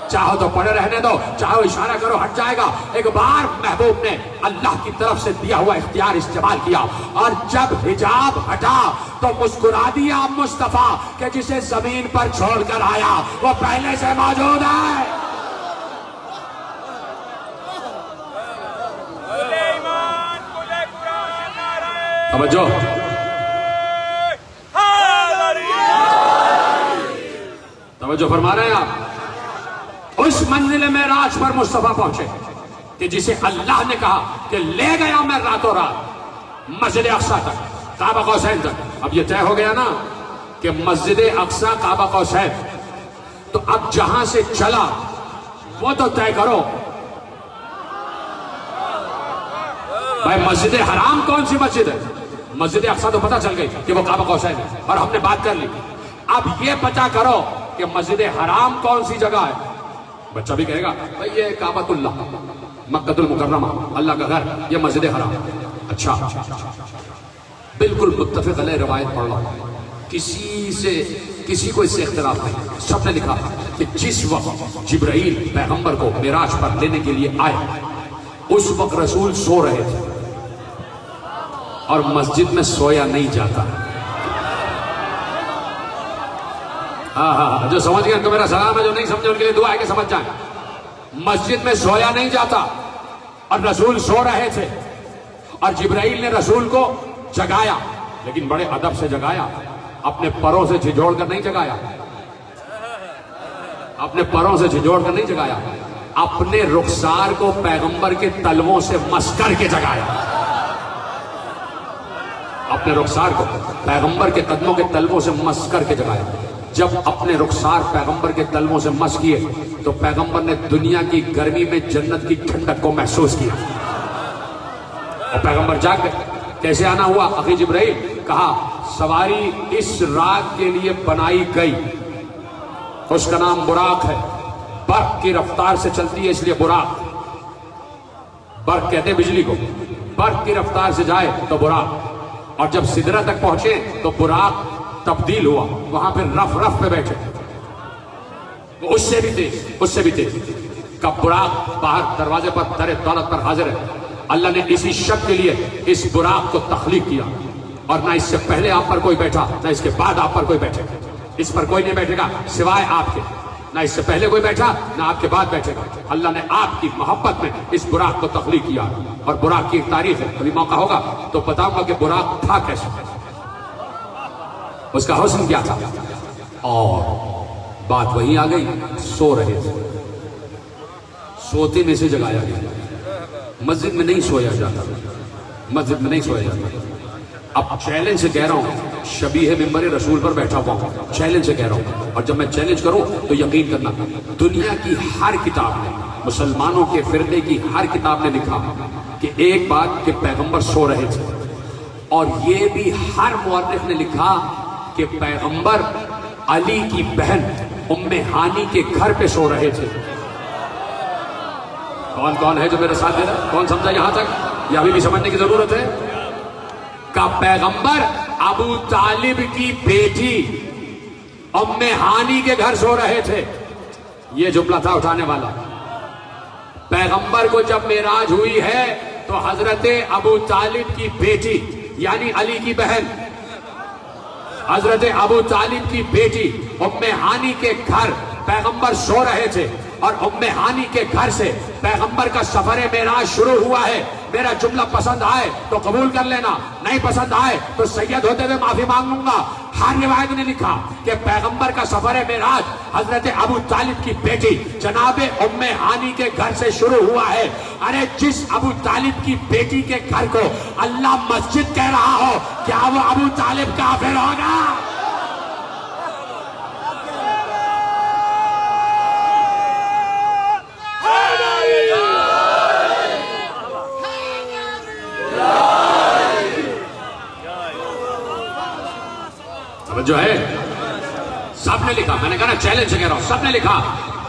चाहो तो पड़े रहने दो, चाहो इशारा करो हट जाएगा। एक बार महबूब ने अल्लाह की तरफ से दिया हुआ इख्तियार इस्तेमाल किया और जब हिजाब हटा तो मुस्कुरा दिया मुस्तफा कि जिसे जमीन पर छोड़कर आया वो पहले से मौजूद है। समझो, तवज्जो फरमा रहे हैं आप। उस मंजिल में राज पर मुस्तफा पहुंचे कि जिसे अल्लाह ने कहा कि ले गया मैं रातों रात मस्जिद अक्सा तक, काबा कौसैन तक। अब ये तय हो गया ना कि मस्जिद अक्सा काबा कौसैन, तो अब जहां से चला वो तो तय करो भाई। मस्जिद हराम कौन सी मस्जिद है? मस्जिद अक्सा तो पता चल गई कि वो काबा कौसैन है और हमने बात कर ली। अब ये पता करो कि मस्जिद हराम कौन सी जगह है। बच्चा भी कहेगा भाई ये काबतुल्लाह, मक्कतुल मुकर्रमा, अल्लाह का घर, ये मस्जिद हराम। अच्छा, बिल्कुल मुत्तफिक अलैह रवायत पढ़ लो, किसी को इससे इख्तिलाफ नहीं। सबने लिखा कि जिस वक्त जिब्राइल पैगंबर को मिराज पर लेने के लिए आए उस वक्त रसूल सो रहे थे और मस्जिद में सोया नहीं जाता। हाँ, जो समझ गए तो मेरा सलाम है, जो नहीं समझे उनके लिए दुआ है कि समझ जाए। मस्जिद में सोया नहीं जाता और रसूल सो रहे थे और जिब्राइल ने रसूल को जगाया, लेकिन बड़े अदब से जगाया, अपने परों से झिझोड़ कर नहीं जगाया, अपने परों से झिझोड़ कर नहीं जगाया, अपने रुखसार को पैगंबर के तलवों से मस करके जगाया। अपने रुखसार को पैगंबर के कदमों के तलवों से मस करके जगाया। जब अपने रुखसार पैगंबर के तलवों से मस किए तो पैगंबर ने दुनिया की गर्मी में जन्नत की ठंडक को महसूस किया और पैगंबर जाग गए। कैसे आना हुआ? अखी जिब्राइल, कहा सवारी इस रात के लिए बनाई गई, उसका नाम बुराक है, बर्फ की रफ्तार से चलती है इसलिए बुराक। बर्फ कहते हैं बिजली को, बर्फ की रफ्तार से जाए तो बुराक। और जब सिदरा तक पहुंचे तो बुराक तब्दील हुआ, वहां पे रफ पे बैठे, उससे भी तेज कब बुराक बाहर दरवाजे पर दरे दौलत पर हाजिर है। अल्लाह ने इसी शक के लिए इस बुराक को तख्लीक किया और ना इससे पहले आप पर कोई बैठा, ना इसके बाद आप पर कोई बैठेगा। इस पर कोई नहीं बैठेगा सिवाय आपके, ना इससे पहले कोई बैठा ना आपके बाद बैठेगा। अल्लाह ने आपकी मोहब्बत में इस बुराक को तख्लीक किया और बुराक की एक तारीफ है, कभी मौका होगा तो बताऊंगा कि बुराक था कैसे, उसका हुस्न क्या था। और बात वही आ गई, सो रहे थे, सोते में से जगाया गया। मस्जिद में नहीं सोया जाता, मस्जिद में नहीं सोया जाता। अब चैलेंज से कह रहा हूं, शबीह मिंबर रसूल पर बैठा हुआ हूं, चैलेंज से कह रहा हूं। और जब मैं चैलेंज करूं तो यकीन करना, दुनिया की हर किताब ने, मुसलमानों के फिरके की हर किताब ने लिखा कि एक बात कि पैगंबर सो रहे थे, और ये भी हर मुअर्रिख ने लिखा कि पैगंबर अली की बहन उम्मे हानी के घर पे सो रहे थे। कौन कौन है जो मेरे साथ दे रहा? कौन समझा यहां तक? या अभी भी समझने की जरूरत है? का पैगंबर अबू तालिब की बेटी उम्मे हानी के घर सो रहे थे। ये जुमला था उठाने वाला। पैगंबर को जब मेराज हुई है तो हजरत अबू तालिब की बेटी यानी अली की बहन, हजरत अबू तालिब की बेटी उम्मे हानी के घर पैगंबर सो रहे थे और उम्मे हानी के घर से पैगंबर का सफर मेराज शुरू हुआ है। मेरा जुमला पसंद आए तो कबूल कर लेना, नहीं पसंद आए तो सैयद होते हुए माफी मांग लूंगा। हर रिवायत ने लिखा कि पैगंबर का सफर मेराज हजरत अबू तालिब की बेटी जनाबे उम्मे हानी के घर से शुरू हुआ है। अरे जिस अबू तालिब की बेटी के घर को अल्लाह मस्जिद कह रहा हो, क्या वो अबू तालिब काफिर होगा? जो है सबने लिखा, मैंने कहा ना चैलेंज से कह रहा हूं, सबने लिखा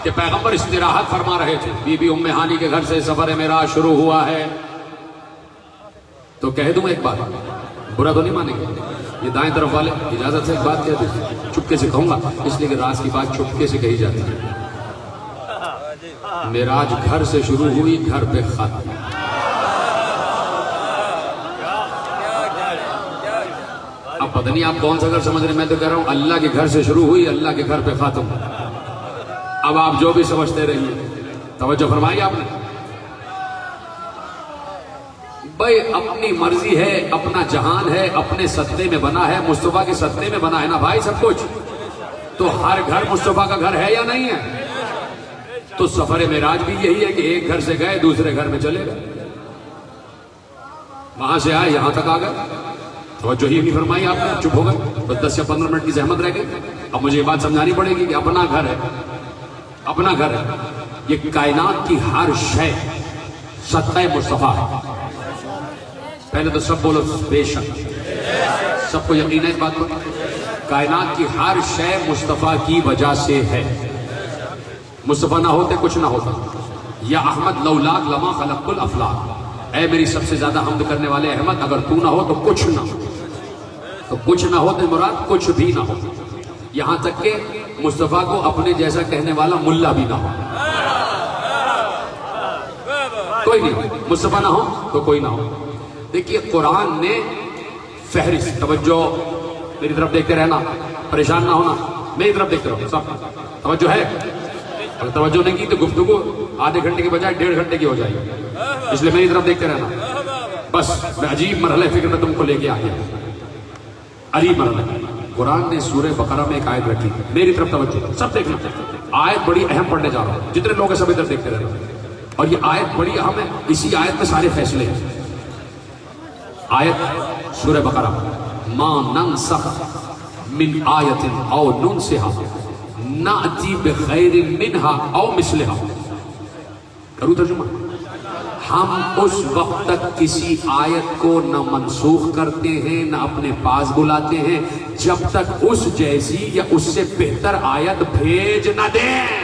कि पैगंबर इस्तिराहत फरमा रहे थे, बीबी उम्मे हानी के घर से सफर मेराज शुरू हुआ है। तो कह दूं एक बात, बुरा तो नहीं मानेंगे ये दाएं तरफ वाले, इजाजत से एक बात कहते हैं, चुपके से कहूंगा इसलिए कि राज की बात चुपके से कही जाती है। मेराज घर से शुरू हुई, घर पे खत्म। अब पता नहीं आप कौन सा घर समझ रहे, मैं तो कह रहा हूं अल्लाह के घर से शुरू हुई, अल्लाह के घर पे खत्म। अब आप जो भी समझते रहिए, तवज्जो फरमाइए आपने। भाई अपनी मर्जी है, अपना जहान है, अपने सत्ते में बना है, मुस्तफा के सत्ते में बना है ना भाई सब कुछ। तो हर घर मुस्तफा का घर है या नहीं है? तो सफर मेराज भी यही है कि एक घर से गए दूसरे घर में चले गए, वहां से आए यहां तक आ गए। तो ही नहीं फरमाई आपने, चुप हो गए, तो 10 या 15 मिनट की जहमत रह गई। अब मुझे ये बात समझानी पड़ेगी कि अपना घर है, अपना घर है, ये कायनात की हर शय सत्ता मुस्तफा है। पहले तो सब बोलो बेशक, सबको यकीन है इस बात पर, कायनात की हर शय मुस्तफा की वजह से है। मुस्तफा ना होते कुछ ना होता। या अहमद लौलाक लमा खलकुल अफलाक, ऐ मेरी सबसे ज्यादा हमद करने वाले अहमद, अगर तू ना हो तो कुछ ना हो, तो कुछ ना हो तो मुराद कुछ भी ना हो। यहां तक के मुस्तफा को अपने जैसा कहने वाला मुल्ला भी ना हो, कोई नहीं, मुस्तफा ना हो तो कोई ना हो। देखिए कुरान ने फहरिस्त, तवज्जो मेरी तरफ देखते रहना, परेशान ना होना, मेरी तरफ देखते रहो सब, तवज्जो है। अगर तवज्जो नहीं की तो गुफ्तगू आधे घंटे की बजाय 1.5 घंटे की हो जाएगी, इसलिए मेरी तरफ देखते रहना। बस मैं अजीब मरहले फिक्र में तुमको लेके आ गया, अजीब मरहले। कुरान ने सूरह बकरा में एक आयत रखी, मेरी तरफ तवज्जो सब देखना, आयत बड़ी अहम पढ़ने जा रहा हूं, जितने लोग हैं सब इधर देखते रहना। और ये आयत बड़ी अहम है, इसी आयत में सारे फैसले हैं। आयत सूरह बकरा, मा नंसख मिन आयतिन औ नुनसिहा नाती बिखैरिन मिनहा औ मिसलिहा। करूं तर्जुमा, हम उस वक्त तक किसी आयत को न मनसूख करते हैं न अपने पास बुलाते हैं जब तक उस जैसी या उससे बेहतर आयत भेज न दें।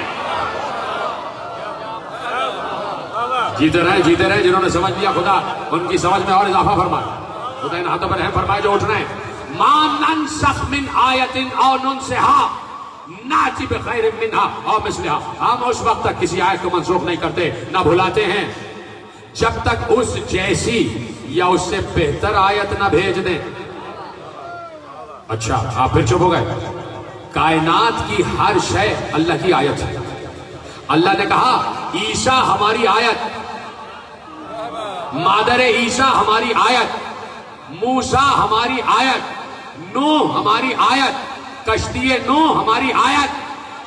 जीते रहे जिन्होंने समझ लिया खुदा उनकी समझ में और इजाफा फरमाए, खुदा इन हाथों पर रहम फरमाए जो उठना है। मा नंसख मिन आयतिन औ नुनसिहा नाती बिखैरिन मिनहा औ मिसलिहा, हम उस वक्त तक किसी आयत को मनसूख नहीं करते ना भुलाते हैं जब तक उस जैसी या उससे बेहतर आयत ना भेज दें। अच्छा आप फिर चुप हो गए। कायनात की हर शय अल्लाह की आयत है। अल्लाह ने कहा ईसा हमारी आयत, मादर ईसा हमारी आयत, मूसा हमारी आयत, नूह हमारी आयत, कश्ती नूह हमारी आयत।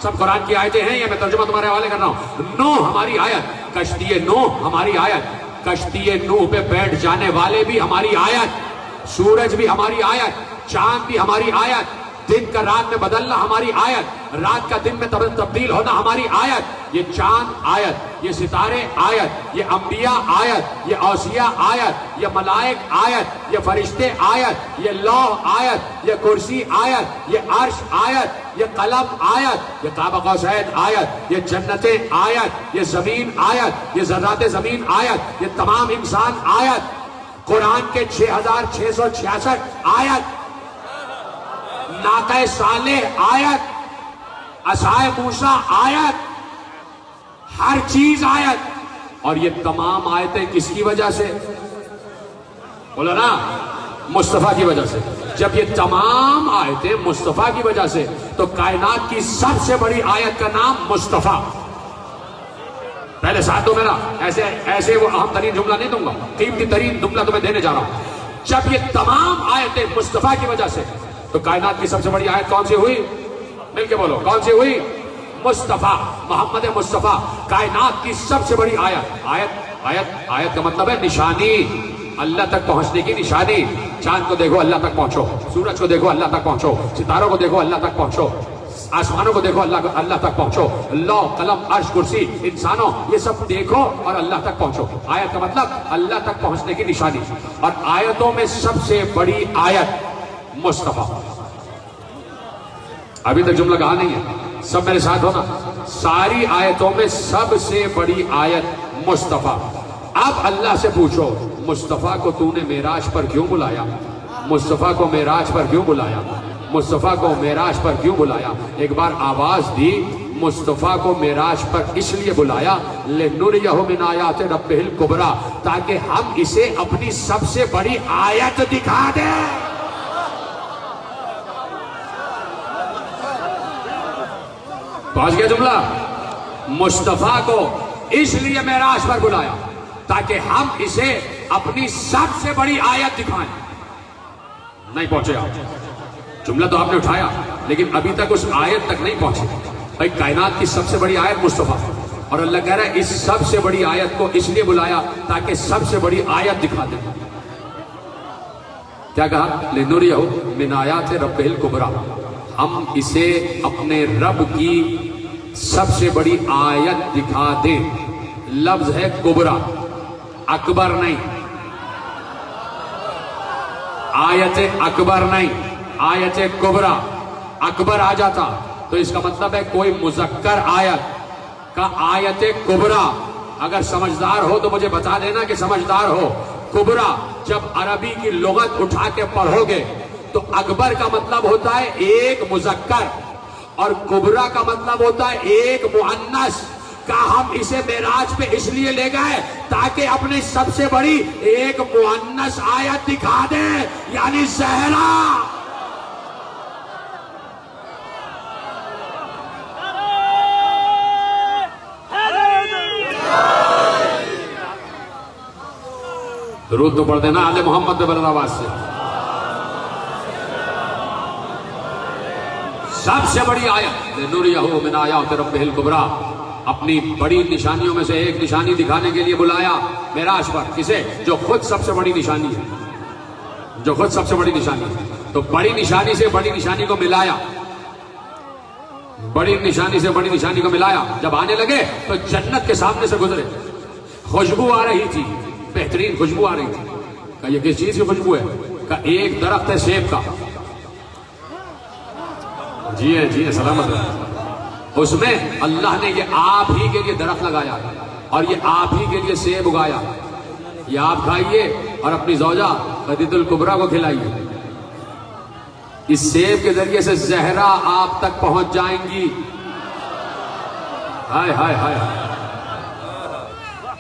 सब कुरान की आयतें हैं, ये मैं तर्जुमा तुम्हारे हवाले कर रहा हूं। नूह हमारी आयत, कश्ती नूह हमारी आयत, कश्ती नूह पे बैठ जाने वाले भी हमारी आयत, सूरज भी हमारी आयत, चांद भी हमारी आयत, दिन का रात में बदलना हमारी आयत, रात का दिन में तब्दील होना हमारी आयत। ये चांद आयत, ये सितारे आयत, ये अंबिया आयत, ये औसिया आयत, ये मलाइक आयत, ये फरिश्ते आयत, ये लौह आयत, ये कुर्सी आयत, ये अर्श आयत, ये कलम आयत, ये काबा कौसैन आयत, ये जन्नतें आयत, ये जमीन आयत, ये ज़र्राते जमीन आयत, ये तमाम इंसान आयत, कुरान के 6666 आयत, नाक़े सालेह आयत, असाए मूसा आयत, हर चीज आयत। और ये तमाम आयतें किसकी वजह से? बोला ना, मुस्तफा की वजह से। जब ये तमाम आयतें मुस्तफा की वजह से, तो कायनात की सबसे बड़ी आयत का नाम मुस्तफा। पहले साथ दो मेरा, ऐसे ऐसे वो अहम तरीन जुमला नहीं दूंगा, कीमती तरीन जुमला तुम्हें देने जा रहा हूं। जब ये तमाम आयतें मुस्तफा की वजह से, तो कायनात की सबसे बड़ी आयत कौन सी हुई? मिलके बोलो, कौन सी हुई? मुस्तफा, मोहम्मद मुस्तफा, कायनात की सबसे बड़ी आयत। आयत आयत आयत का मतलब है निशानी, अल्लाह तक पहुंचने की निशानी। चांद को देखो अल्लाह तक पहुंचो, सूरज को देखो अल्लाह तक पहुंचो, सितारों को देखो अल्लाह तक पहुंचो, आसमानों को देखो अल्लाह तक पहुंचो, लौह कलम अर्श कुर्सी इंसानों ये सब देखो और अल्लाह तक पहुंचो। आयत का मतलब अल्लाह तक पहुंचने की निशानी। और आयतों में सबसे बड़ी आयत मुस्तफा। अभी तक जुमला कहा नहीं है, सब मेरे साथ हो ना। सारी आयतों में सबसे बड़ी आयत मुस्तफा। अब अल्लाह से पूछो, मुस्तफा को तूने मेराज पर क्यों बुलाया? मुस्तफा को मेराज पर क्यों बुलाया? मुस्तफा को मेराज पर क्यों बुलाया? एक बार आवाज दी, मुस्तफा को मेराज पर इसलिए बुलाया, लिनुरियहु मिन आयाति रब्बिहिल कुबरा, ताकि हम इसे अपनी सबसे बड़ी आयत दिखा दें। पहुंच गया जुमला? मुस्तफा को इसलिए मेराज पर बुलाया ताकि हम इसे अपनी सबसे बड़ी आयत दिखाएं। नहीं पहुंचे आप? जुमला तो आपने उठाया, लेकिन अभी तक उस आयत तक नहीं पहुंचे। भाई कायनात की सबसे बड़ी आयत मुस्तफा, और अल्लाह कह रहा है इस सबसे बड़ी आयत को इसलिए बुलाया ताकि सबसे बड़ी आयत दिखा दे। क्या कहा? लिनुरियहु मिन आयाति रब्बिहिल कुबरा, हम इसे अपने रब की सबसे बड़ी आयत दिखा दें। लफ्ज है कुबरा, अकबर नहीं, आयत अकबर नहीं, आयत कुबरा। अकबर आ जाता तो इसका मतलब है कोई मुजक्कर आयत का आयत कुबरा। अगर समझदार हो तो मुझे बता देना कि समझदार हो। कुबरा जब अरबी की लुगत उठा के पढ़ोगे तो अकबर का मतलब होता है एक मुजक्कर, और कुबरा का मतलब होता है एक मुअन्नस। का हम इसे मेराज पे इसलिए ले गए ताकि अपनी सबसे बड़ी एक मुअन्नस आयत दिखा दे, यानी ज़हरा। दुरूद तो पढ़ देना आले मोहम्मद पे बुलंद आवाज से। सबसे बड़ी आयत लिनुरियहु मिन आयाति रब्बिहिल कुबरा, अपनी बड़ी निशानियों में से एक निशानी दिखाने के लिए बुलाया मेराज पर। किसे? जो खुद सबसे बड़ी निशानी है, जो खुद सबसे बड़ी निशानी है। तो बड़ी निशानी से बड़ी निशानी को मिलाया, बड़ी निशानी से बड़ी निशानी को मिलाया। जब आने लगे तो जन्नत के सामने से गुजरे, खुशबू आ रही थी, बेहतरीन खुशबू आ रही थी। का ये किस चीज की खुशबू है? का एक दरख्त है सेब का। जी है सलामत है। उसमें अल्लाह ने ये आप ही के लिए दरख्त लगाया और ये आप ही के लिए सेब उगाया। ये आप खाइए और अपनी ज़ौजा खदीजुल कुबरा को खिलाइए। इस सेब के जरिए से ज़हरा आप तक पहुंच जाएंगी। हाय हाय हाय।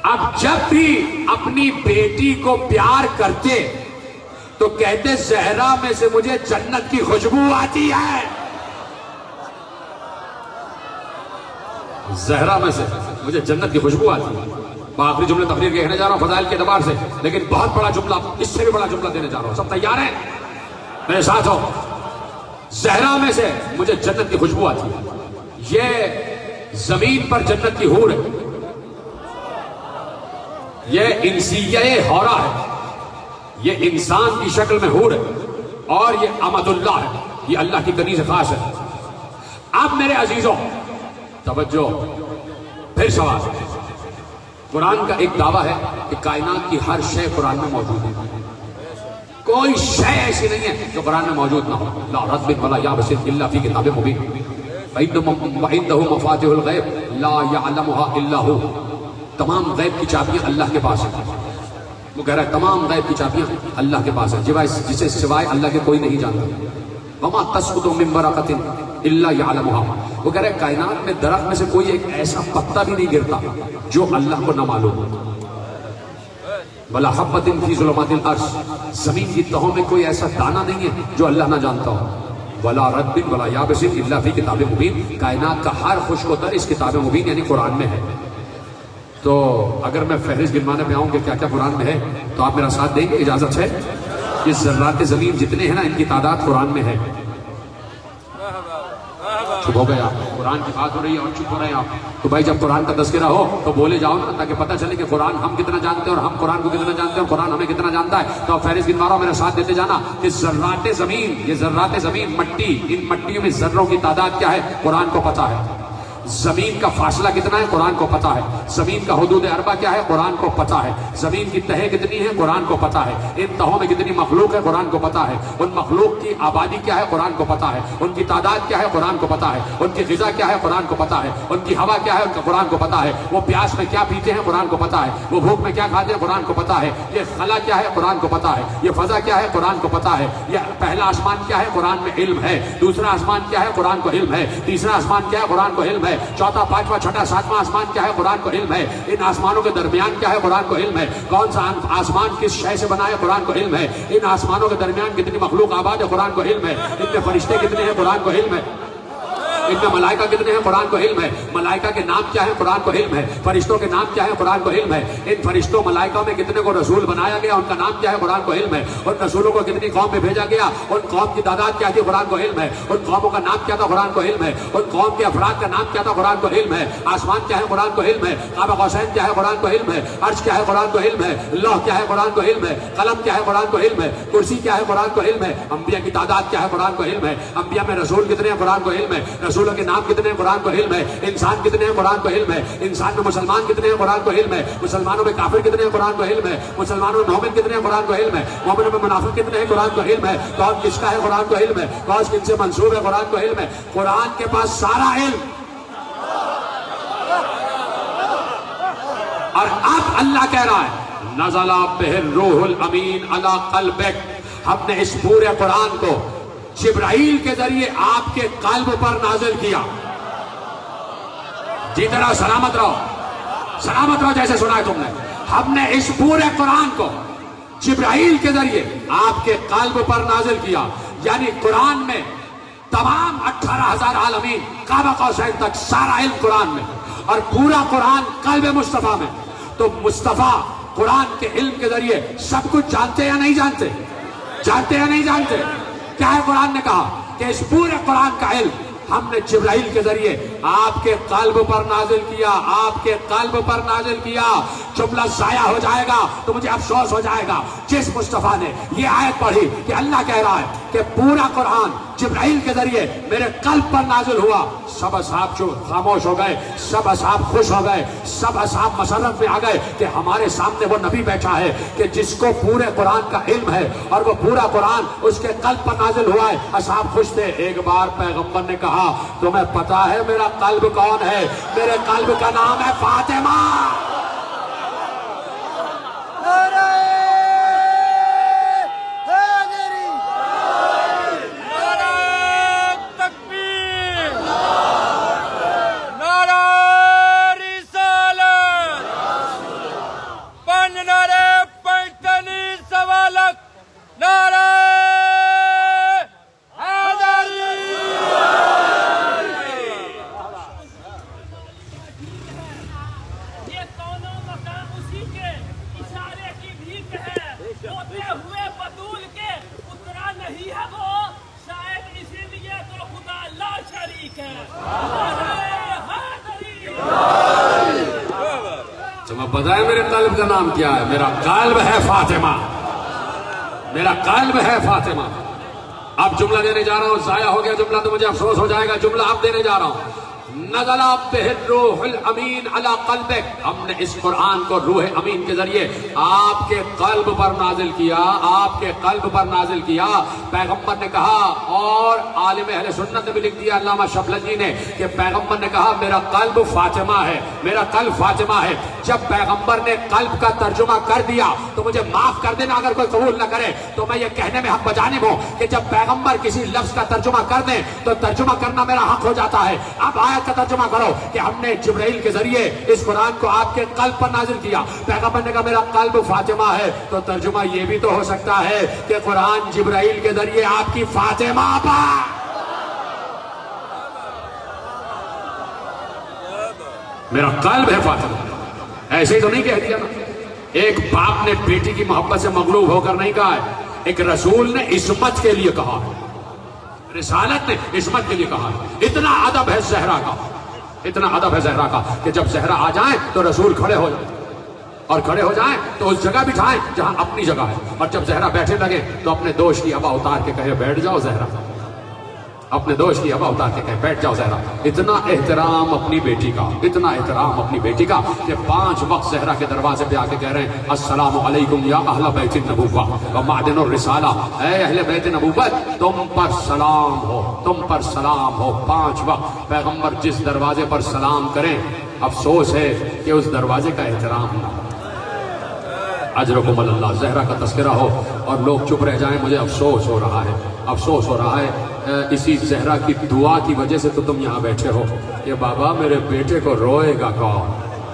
अब जब भी अपनी बेटी को प्यार करते तो कहते ज़हरा में से मुझे जन्नत की खुशबू आती है। ज़हरा में से मुझे जन्नत की खुशबू आती है। आखिरी जुमले तकरीर के कहने जा रहा हूं फजाइल के एतबार से, लेकिन बहुत बड़ा जुमला, इससे भी बड़ा जुमला देने जा रहा हूं। सब तैयार हैं? मेरे साथ हो। ज़हरा में से मुझे जन्नत की खुशबू आती है। ये जमीन पर जन्नत की हूर है, ये इंसिये हौरा है, ये इंसान की शक्ल में हूर है, और ये अमदुल्लाह है, ये अल्लाह की कनीज़ खास है। अब मेरे अजीजों तवज्जो, फिर सवाल। कुरान का एक दावा है कि कायनात की हर शय कुरान में मौजूद है। कोई शय ऐसी नहीं है जो कुरान में मौजूद ना हो। ला रद्बिन वला याबसिन इल्ला फी किताबिन मुबीन वइंदहु मफातिहुल गैब ला यअलमुहा इल्ला हु। तमाम गैब की चाबियां अल्लाह के पास है। वो कह रहा है तमाम गैब की चाबियां अल्लाह के पास है, जिसे सिवाय अल्लाह के कोई नहीं जानता। वमा तस्कुतु मिन बरक़तिन इल्ला यअलमुहा। वो कह रहे कायनात में दरख्त में से कोई एक ऐसा पत्ता भी नहीं गिरता जो अल्लाह को न मालूम हो। वला हब्बतिन फी ज़ुलुमातिल अर्श, जमीन की तहों में कोई ऐसा दाना नहीं है जो अल्लाह ना जानता हो। वला रद्बिन वला याबिसिन इल्ला फी किताबिन मुबीन, कायनात का हर खुश्क-ओ-तर इस किताब मुबीन यानी कुरान में है। तो अगर मैं फहरिस्त गिनवाने में आऊँ कि क्या क्या कुरान में है तो आप मेरा साथ देंगे, इजाजत है? ये ज़र्रात ज़मीन जितने हैं ना, इनकी तादाद कुरान में है। चुप हो गए आप, कुरान की बात हो रही है और चुप हो रहे हैं आप। तो भाई जब कुरान का तज़किरा हो तो बोले जाओ ना, ताकि पता चले कि कुरान हम कितना जानते हैं और हम कुरान को कितना जानते हैं, कुरान हमें कितना जानता है। तो आप फहरिस्त गिनवारों मेरा साथ देते जाना कि ज़र्रात ज़मीन, ये ज़र्रात ज़मीन मट्टी, इन मट्टियों में ज़र्रों की तादाद क्या है कुरान को पता है। जमीन का फासला कितना है कुरान को पता है। जमीन का हुदूद अरबा क्या है कुरान को पता है। जमीन की तहें कितनी है कुरान को पता है। इन तहों में कितनी मखलूक है कुरान को पता है। उन मखलूक की आबादी क्या है कुरान को पता है। उनकी तादाद क्या है कुरान को पता है। उनकी ग़िज़ा क्या है कुरान को पता है। उनकी हवा क्या है उनका कुरान को पता है। वो प्यास में क्या पीते हैं कुरान को पता है। वो भूख में क्या खाते हैं कुरान को पता है। ये खला क्या है कुरान को पता है। ये फजा क्या है कुरान को पता है। ये पहला आसमान क्या है कुरान में इल्म है। दूसरा आसमान क्या है कुरान को इल्म है। तीसरा आसमान क्या है कुरान को इल्म है। चौथा पांचवा छठा सातवां आसमान क्या है कुरान को इल्म है। इन आसमानों के दरमियान क्या है कुरान को इल्म है। कौन सा आसमान किस शय से बना है कुरान को इल्म है। इन आसमानों के दरमियान कितनी मखलूक आबाद है कुरान को इल्म है। इनमें फरिश्ते कितने हैं कुरान को इल्म है। इनमें मलाइका कितने हैं कुरान को इल्म है। मलाइका के नाम क्या है कुरान को इल्म है। फरिश्तों के नाम क्या है कुरान को इल्म है। इन फरिश्तों मलाइका में कितने को रसूल बनाया गया उनका नाम क्या है कुरान को इल्म है। उन रसूलों को कितनी कौम में भेजा गया उन कौम की तादाद क्या थी कुरान को इल्म है। उन कौमों का नाम क्या था कुरान को इल्म है। उन कौम के अफराद का नाम क्या था कुरान को इल्म है। आसमान क्या है कुरान को इल्म है। काबा कौसैन क्या है कुरान को इल्म है। अर्श क्या है कुरान को इल्म है। लौह क्या है कुरान को इल्म है। कलम क्या है कुरान को इल्म है। कुर्सी क्या है कुरान को इल्म है। अंबिया की तादाद क्या है कुरान को इल्म है। अंबिया में रसूल कितने हैं कुरान को इल्म है। रसूलों के नाम कितने कुरान को इल्म है। इंसान कितने हैं कुरान को इल्म है। इंसान में मुसलमान कितने हैं कुरान को इल्म है। मुसलमानों में काफिर कितने हैं कुरान को इल्म है। मुसलमानों में मोमिन कितने हैं कुरान को इल्म है। मोमिनों में मुनाफिक कितने हैं कुरान को इल्म है। कौन किसका है कुरान को इल्म है। कौन किनसे मंसूब है कुरान को इल्म है। कुरान के पास सारा इल्म। और अब अल्लाह कह रहा है नज़ला बिहिर रूहुल अमीन अला क़ल्बिक, हमने इस पूरे कुरान को जिब्राइल के जरिए आपके कल्ब पर नाजिल किया। जीते रहो, सलामत रहो जैसे सुना है तुमने। हमने इस पूरे कुरान को जिब्राइल के जरिए आपके कल्ब पर नाजिल किया। यानी कुरान में तमाम 18,000 आलमीन काबा कौसैन तक सारा इल्म कुरान में, और पूरा कुरान कल्ब मुस्तफा में। तो मुस्तफा कुरान के इल्म के जरिए सब कुछ जानते या नहीं जानते? जानते या नहीं जानते? क्या है कुरान ने कहा कि इस पूरे कुरान का इल्म हमने जिब्राइल के जरिए आपके कल्ब पर नाजिल किया। आपके कल्ब पर नाजिल किया। जुमला जाया हो जाएगा तो मुझे अफसोस हो जाएगा जिस मुस्तफा ने ये आयत पढ़ी कि अल्लाह कह रहा है कि पूरा कुरान जिब्राइल के जरिए मेरे कल्ब पर नाजिल हुआ। सब असहाब जो खामोश हो गए, सब असहाब खुश हो गए, सब असहाब मसरत में आ गए कि हमारे सामने वो नबी बैठा है कि जिसको पूरे कुरान का इल्म है और वो पूरा कुरान उसके कल्ब पर नाजिल हुआ है। असहाब खुश थे। एक बार पैगंबर ने कहा तुम्हें पता है मेरा कल्ब कौन है? मेरे कल्ब का नाम है फातिमा। बताया मेरे कल्ब का नाम क्या है? मेरा कल्ब है फातिमा। मेरा कल्ब है फातिमा। अब जुमला देने जा रहा हूं, जाया हो गया जुमला तो मुझे अफसोस हो जाएगा। जुमला अब देने जा रहा हूं। नज़ला बिहिर रूहुल अमीन अला क़ल्बिक, हमने इस कुरान को रूह अमीन के जरिए आपके कल्ब पर नाजिल किया, आपके कल्ब पर नाजिल किया। पैगंबर ने कहा, और आलिम अहले सुन्नत ने भी लिख दिया अल्लामा शबलजी ने, कि पैगंबर ने कहा मेरा कल्ब फातिमा है, मेरा कल्ब फातिमा है। जब पैगंबर ने कल्ब का तर्जुमा कर दिया तो मुझे माफ कर देना अगर कोई कबूल न करे, तो मैं ये कहने में हक बजानिब हूं कि जब पैगंबर किसी लफ्ज का तर्जुमा कर दें तो तर्जुमा करना मेरा हक हो जाता है। अब आयत का तर्जुमा करो कि हमने जिब्राइल के जरिए इस कुरान को आपके कल्ब पर नाजिल किया। पैगंबर ने कहा मेरा कल्ब फातिमा है, तो तर्जुमा ये भी तो हो सकता है कि कुरान जिब्राइल के जरिए आपकी फातिमा पर। मेरा कल्ब है फातिमा, ऐसे ही तो नहीं कह दिया ना। एक बाप ने बेटी की मोहब्बत से मगलूब होकर नहीं कहा है, एक रसूल ने इस्मत के लिए कहा है, रिसालत ने इस्मत के लिए कहा है। इतना अदब है ज़हरा का, इतना अदब है ज़हरा का कि जब ज़हरा आ जाए तो रसूल खड़े हो जाए, और खड़े हो जाए तो उस जगह बिठाएं जहां अपनी जगह है। और जब ज़हरा बैठे लगे तो अपने दोष की हवा उतार के कहे बैठ जाओ ज़हरा, अपने दोष की हवा उतार के कहे बैठ जाओ ज़हरा। इतना एहतराम अपनी बेटी का, इतना एहतराम अपनी बेटी का कि 5 वक्त ज़हरा के दरवाजे पे आके कह रहे हैं अस्सलामु अलैकुम या अहले बैत नबुव्वा व मादिनुर रिसाला, ऐ अहले बैत नबुव्वत तुम पर सलाम हो, तुम पर सलाम हो। 5 वक्त पैगंबर जिस दरवाजे पर सलाम करें, अफसोस है कि उस दरवाजे का एहतराम ना हो। अजरकुम अल्लाह, ज़हरा का तस्करा हो और लोग चुप रह जाएं, मुझे अफसोस हो रहा है, अफसोस हो रहा है। इसी ज़हरा की दुआ की वजह से तो तुम यहाँ बैठे हो कि बाबा मेरे बेटे को रोएगा कौन,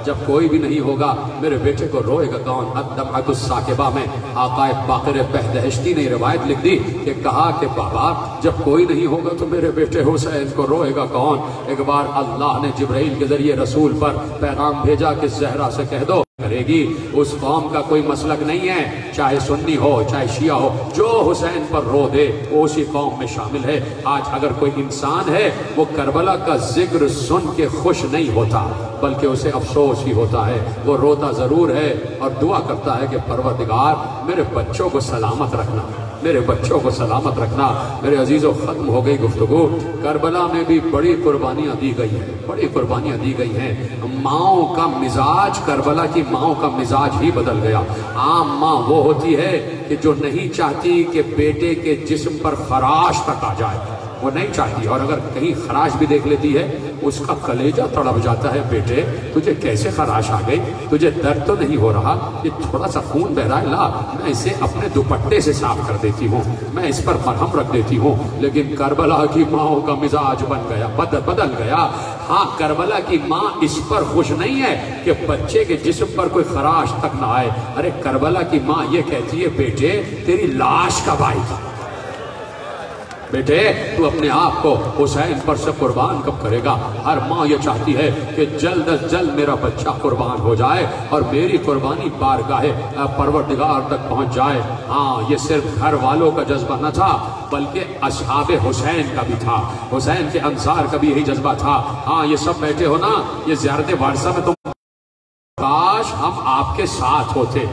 जब कोई भी नहीं होगा मेरे बेटे को रोएगा कौन। अद्दमअतुस साकिबा में आकाए बाक़िर बहदहश्ती ने रिवायत लिख दी कि कहा कि बाबा जब कोई नहीं होगा तो मेरे बेटे हुसैन को रोएगा कौन। एक बार अल्लाह ने जिब्राइल के जरिए रसूल पर पैगाम भेजा कि ज़हरा से कह दो करेगी, उस कौम का कोई मसलक नहीं है, चाहे सुन्नी हो चाहे शिया हो, जो हुसैन पर रो दे वो उसी कौम में शामिल है। आज अगर कोई इंसान है वो करबला का जिक्र सुन के खुश नहीं होता, बल्कि उसे अफसोस ही होता है। वो रोता जरूर है और दुआ करता है कि परवरदिगार मेरे बच्चों को सलामत रखना, मेरे बच्चों को सलामत रखना। मेरे अजीजों, खत्म हो गई गुफ्तगू। करबला में भी बड़ी कुर्बानियां दी गई हैं, बड़ी कुर्बानियां दी गई हैं। माओ का मिजाज, करबला की माओ का मिजाज ही बदल गया। आम माँ वो होती है कि जो नहीं चाहती कि बेटे के जिस्म पर खराश तक आ जाए, वो नहीं चाहती, और अगर कहीं खराश भी देख लेती है उसका कलेजा तड़प जाता है। बेटे तुझे कैसे खराश आ गई, तुझे दर्द तो नहीं हो रहा, ये थोड़ा सा खून बह रहा है, ला मैं इसे अपने दुपट्टे से साफ कर देती हूँ, मैं इस पर मरहम रख देती हूँ। लेकिन करबला की माओ का मिजाज बन गया, बदल गया। हाँ, करबला की माँ इस पर खुश नहीं है कि बच्चे के जिस्म पर कोई खराश तक ना आए। अरे करबला की माँ ये कहती है बेटे तेरी लाश कब आएगी, बेटे तू अपने आप को हुसैन पर से कुर्बान कब करेगा। हर माँ ये चाहती है कि जल्द अज जल्द मेरा बच्चा कुर्बान हो जाए और मेरी कुर्बानी बारगाहे परवरदिगार तक पहुँच जाए। हाँ, ये सिर्फ घर वालों का जज्बा न था, बल्कि असहाबे हुसैन का भी था, हुसैन के अंसार का भी यही जज्बा था। हाँ, ये सब बैठे हो ना, ये ज़ियारत वारसा में तुम, काश हम आपके साथ होते,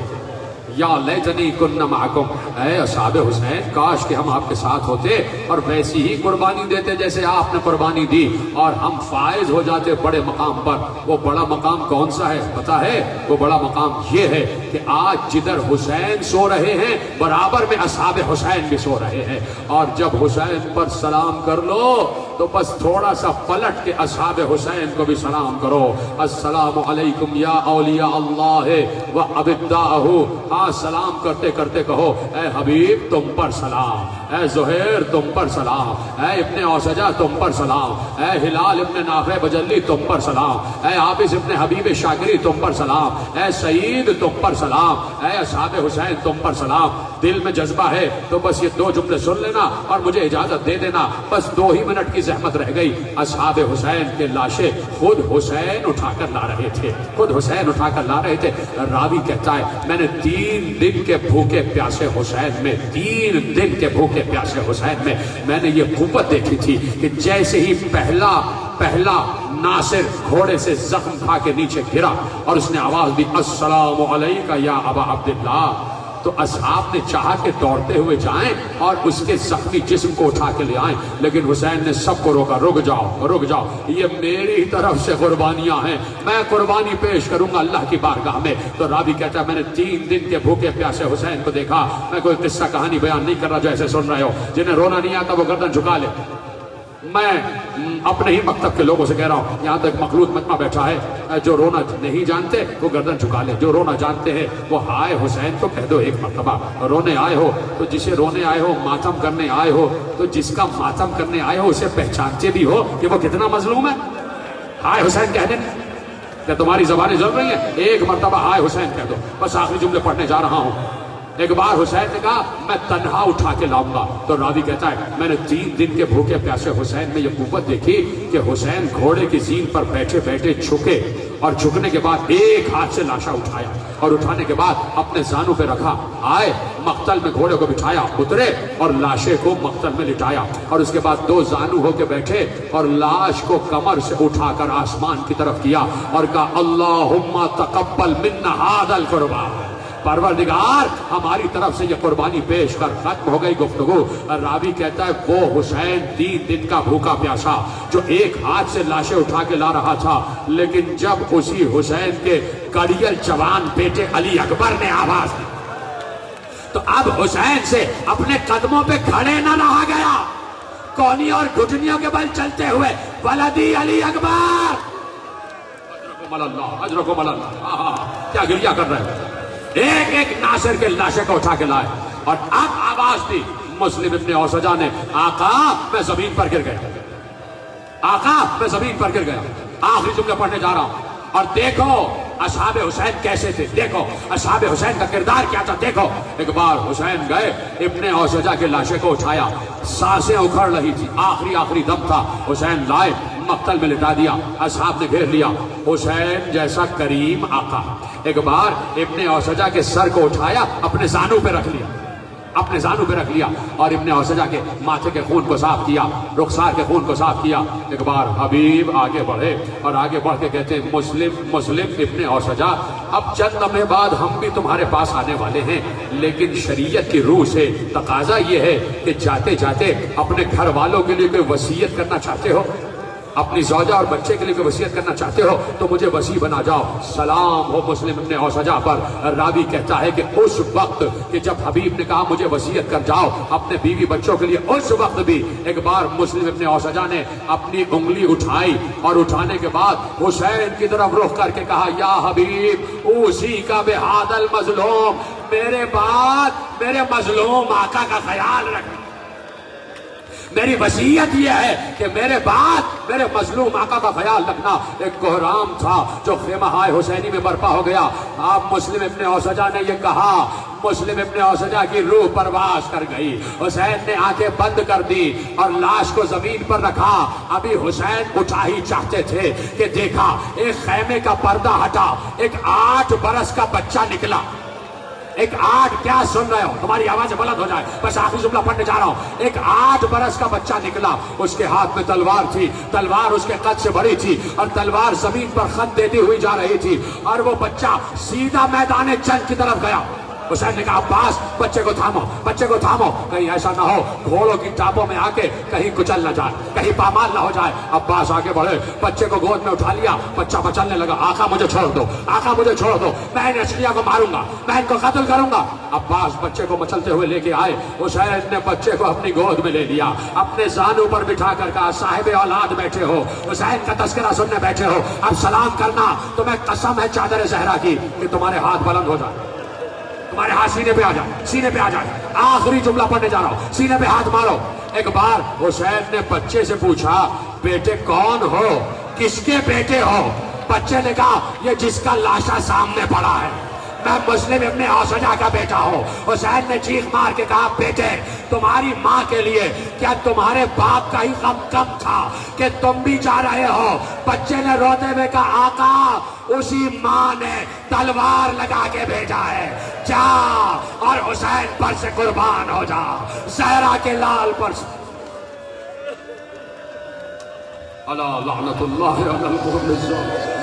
या लैतनी कुन्ना माकुम, ऐ असहाबे हुसैन काश कि हम आपके साथ होते और वैसी ही कुर्बानी देते जैसे आपने कुर्बानी दी, और हम फायज हो जाते बड़े मकाम पर। वो बड़ा मकाम कौन सा है पता है? वो बड़ा मकाम ये है कि आज जिधर हुसैन सो रहे हैं बराबर में असहाबे हुसैन भी सो रहे हैं। और जब हुसैन पर सलाम कर लो तो बस थोड़ा सा पलट के असहाबे हुसैन को भी सलाम करो। अस्सलामु अलैकुम या औलिया अल्लाह व अबिद्दाहु। हाँ, सलाम करते करते कहो ऐ हबीब तुम पर सलाम, ऐ ज़ुहैर तुम पर सलाम, ऐ इब्ने औसजा तुम पर सलाम, ऐ हिलाल इब्ने नाफ़े बजल्ली तुम पर सलाम, ऐ आबिस इब्ने हबीब शाकिरी तुम पर सलाम, ऐ सईद तुम पर सलाम, ऐ असहाबे हुसैन तुम पर सलाम। दिल में जज्बा है तो बस ये 2 जुमले सुन लेना और मुझे इजाजत दे देना। बस 2 ही मिनट की जहमत रह गई। असहाबे हुसैन के लाशें खुद हुसैन उठाकर ला रहे थे, खुद हुसैन उठाकर ला रहे थे। रावी कहता है मैंने 3 दिन के भूखे प्यासे हुसैन में, 3 दिन के भूखे प्यासे हुसैन में मैंने ये कुव्वत देखी थी कि जैसे ही पहला नासिर घोड़े से जख्म खा के नीचे गिरा और उसने आवाज दी अस्सलामु अलैका या अबा अब्दुल्लाह, तो असहाब ने चाहा कि दौड़ते हुए जाएं और उसके जख्मी जिस्म को उठा के ले आएं, लेकिन हुसैन ने सबको रोका, रुक जाओ, ये मेरी तरफ से कुर्बानियां हैं, मैं कुर्बानी पेश करूंगा अल्लाह की बारगाह में। तो रावी कहता है मैंने 3 दिन के भूखे प्यासे हुसैन को देखा। मैं कोई किस्सा कहानी बयान नहीं कर रहा जो ऐसे सुन रहे हो, जिन्हें रोना नहीं आता वो गर्दन झुका ले। मैं अपने ही मकतब के लोगों से कह रहा हूं, यहां तक मखलूत मजमा बैठा है, जो रोना नहीं जानते वो गर्दन झुका ले, जो रोना जानते हैं वो हाय हुसैन तो कह दो एक मरतबा। रोने आए हो तो जिसे रोने आए हो, मातम करने आए हो तो जिसका मातम करने आए हो उसे पहचानते भी हो कि वो कितना मजलूम है। हाय हुसैन कह देना, क्या तुम्हारी जबानें जल रही हैं? एक मरतबा हाय हुसैन कह दो। बस आखिरी जुमले पढ़ने जा रहा हूं। एक बार हुसैन ने कहा मैं तन्हा उठा के लाऊंगा। तो रावी कहता है मैंने 3 दिन के भूखे प्यासे हुसैन में यह कुव्वत देखी कि हुसैन घोड़े की जीन पर बैठे बैठे झुके और झुकने के बाद एक हाथ से लाशा उठाया और उठाने के बाद अपने जानू पे रखा, आए मक्तल में घोड़े को बिठाया, उतरे और लाशे को मक्तल में लिटाया और उसके बाद 2 जानू होके बैठे और लाश को कमर से उठाकर आसमान की तरफ किया और कहा अल्लाहुम्मा तकब्बल मिन्ना हादल कुर्बान, परवरदिगार हमारी तरफ से ये कुर्बानी पेश कर। खत्म हो गई गुफ्तगू। रावी कहता है वो हुसैन 3 दिन का भूखा प्यासा जो एक हाथ से लाशें उठा के ला रहा था, लेकिन जब उसी हुसैन के कड़ियल जवान बेटे अली अकबर ने आवाज दी तो अब हुसैन से अपने कदमों पे खड़े न रहा गया, कौनी और घुटनियों के बल चलते हुए वलदी अली अकबर, अजरकुम अल्लाह, क्या गिरिया कर रहे हैं। एक एक नासिर के लाशे को उठा के लाए और अब आवाज दी मुस्लिम इब्ने औसजा ने, आका मैं जमीन पर गिर गया, आका मैं जमीन पर गिर गया। आखिरी जुमले पढ़ने जा रहा हूं और देखो असहाबे हुसैन कैसे थे, देखो असहाबे हुसैन का किरदार क्या था। देखो एक बार हुसैन गए, इब्ने औसजा के लाशे को उठाया, सांसें उखड़ रही थी, आखिरी दम था, हुसैन लाए मक्तल में लिटा दिया, असहाब ने घेर लिया। हुसैन जैसा करीम आका एक बार इब्ने औसजा के सर को उठाया, अपने जानू पे रख लिया, अपने जानू पे रख लिया और इब्ने औसजा के माथे के खून को साफ किया, रुखसार के खून को साफ किया। एक बार हबीब आगे बढ़े और आगे बढ़ के कहते हैं मुस्लिम इब्ने औसजा, अब चंद लम्हे बाद हम भी तुम्हारे पास आने वाले हैं, लेकिन शरीयत की रूह से तकाजा ये है कि जाते जाते अपने घर वालों के लिए कोई वसीयत करना चाहते हो, अपनी ज़ौजा और बच्चे के लिए कोई वसीयत करना चाहते हो तो मुझे वसी बना जाओ। सलाम हो मुस्लिम इब्ने औसजा पर। रावी कहता है कि उस वक्त कि जब हबीब ने कहा मुझे वसीयत कर जाओ अपने बीवी बच्चों के लिए, उस वक्त भी एक बार मुस्लिम इब्ने औसजा ने अपनी उंगली उठाई और उठाने के बाद हुसैन की तरफ रुख करके कहा, या हबीब उसी का बेहादल मजलूम, मेरे बाद मेरे मजलूम आका का ख्याल रख। मेरी वसीयत यह है कि मेरे बाद मेरे मजलूम आका का ख्याल रखना। एक कोहराम था जो खेमा हुसैनी में बर्पा हो गया। आप मुस्लिम इब्ने औसजा ने यह कहा, मुस्लिम इब्ने औसजा की रूह परवास कर गई। हुसैन ने आंखें बंद कर दी और लाश को जमीन पर रखा। अभी हुसैन उठा ही चाहते थे कि देखा एक खैमे का पर्दा हटा, एक 8 बरस का बच्चा निकला। एक 8, क्या सुन रहे हो, तुम्हारी आवाज बुलंद हो जाए, बस आखिरी जुमला पढ़ने जा रहा हूं। एक 8 बरस का बच्चा निकला, उसके हाथ में तलवार थी, तलवार उसके कद से बड़ी थी और तलवार जमीन पर खत देती हुई जा रही थी और वो बच्चा सीधा मैदान जंग की तरफ गया। हुसैन ने कहा अब्बास बच्चे को थामो, बच्चे को थामो, कहीं ऐसा ना हो घोड़ों की टापों में आके कहीं कुचल ना जाए, कहीं पामाल ना हो जाए। अब्बास आगे बढ़े, बच्चे को गोद में उठा लिया, बच्चा मचलने लगा। आका मुझे छोड़ दो, आका मुझे छोड़ दो, मैं इन अशरिया को मारूंगा, मैं इनको कत्ल करूंगा। अब्बास बच्चे को मचलते हुए लेके आए। हुसैन ने बच्चे को अपनी गोद में ले लिया, अपने जानू पर बिठा कर कहा साहिब औलाद बैठे हो, हुसैन का तस्करा सुनने बैठे हो, अब सलाम करना। तो मैं कसम है चादर ज़हरा की कि तुम्हारे हाथ बुलंद हो जाए, तुम्हारे हाथ सीने पे आ जाए, सीने पे आ जाए। आखिरी जुमला पढ़ने जा रहा हूं, सीने पे हाथ मारो। एक बार हुसैन ने बच्चे से पूछा बेटे कौन हो, किसके बेटे हो? बच्चे ने कहा ये जिसका लाशा सामने पड़ा है, मैं मुस्लिम इब्ने औसजा का बेटा हूं। हुसैन ने चीख मार के कहा बेटे तुम्हारी माँ के लिए क्या तुम्हारे बाप का ही गम कम था कि तुम भी जा रहे हो? बच्चे ने रोते हुए कहा आका उसी माँ ने तलवार लगा के भेजा है, जा और हुसैन पर से कुर्बान हो जा, ज़हरा के लाल पर से। अला लानतुल्लाह अलल मुहम्मद।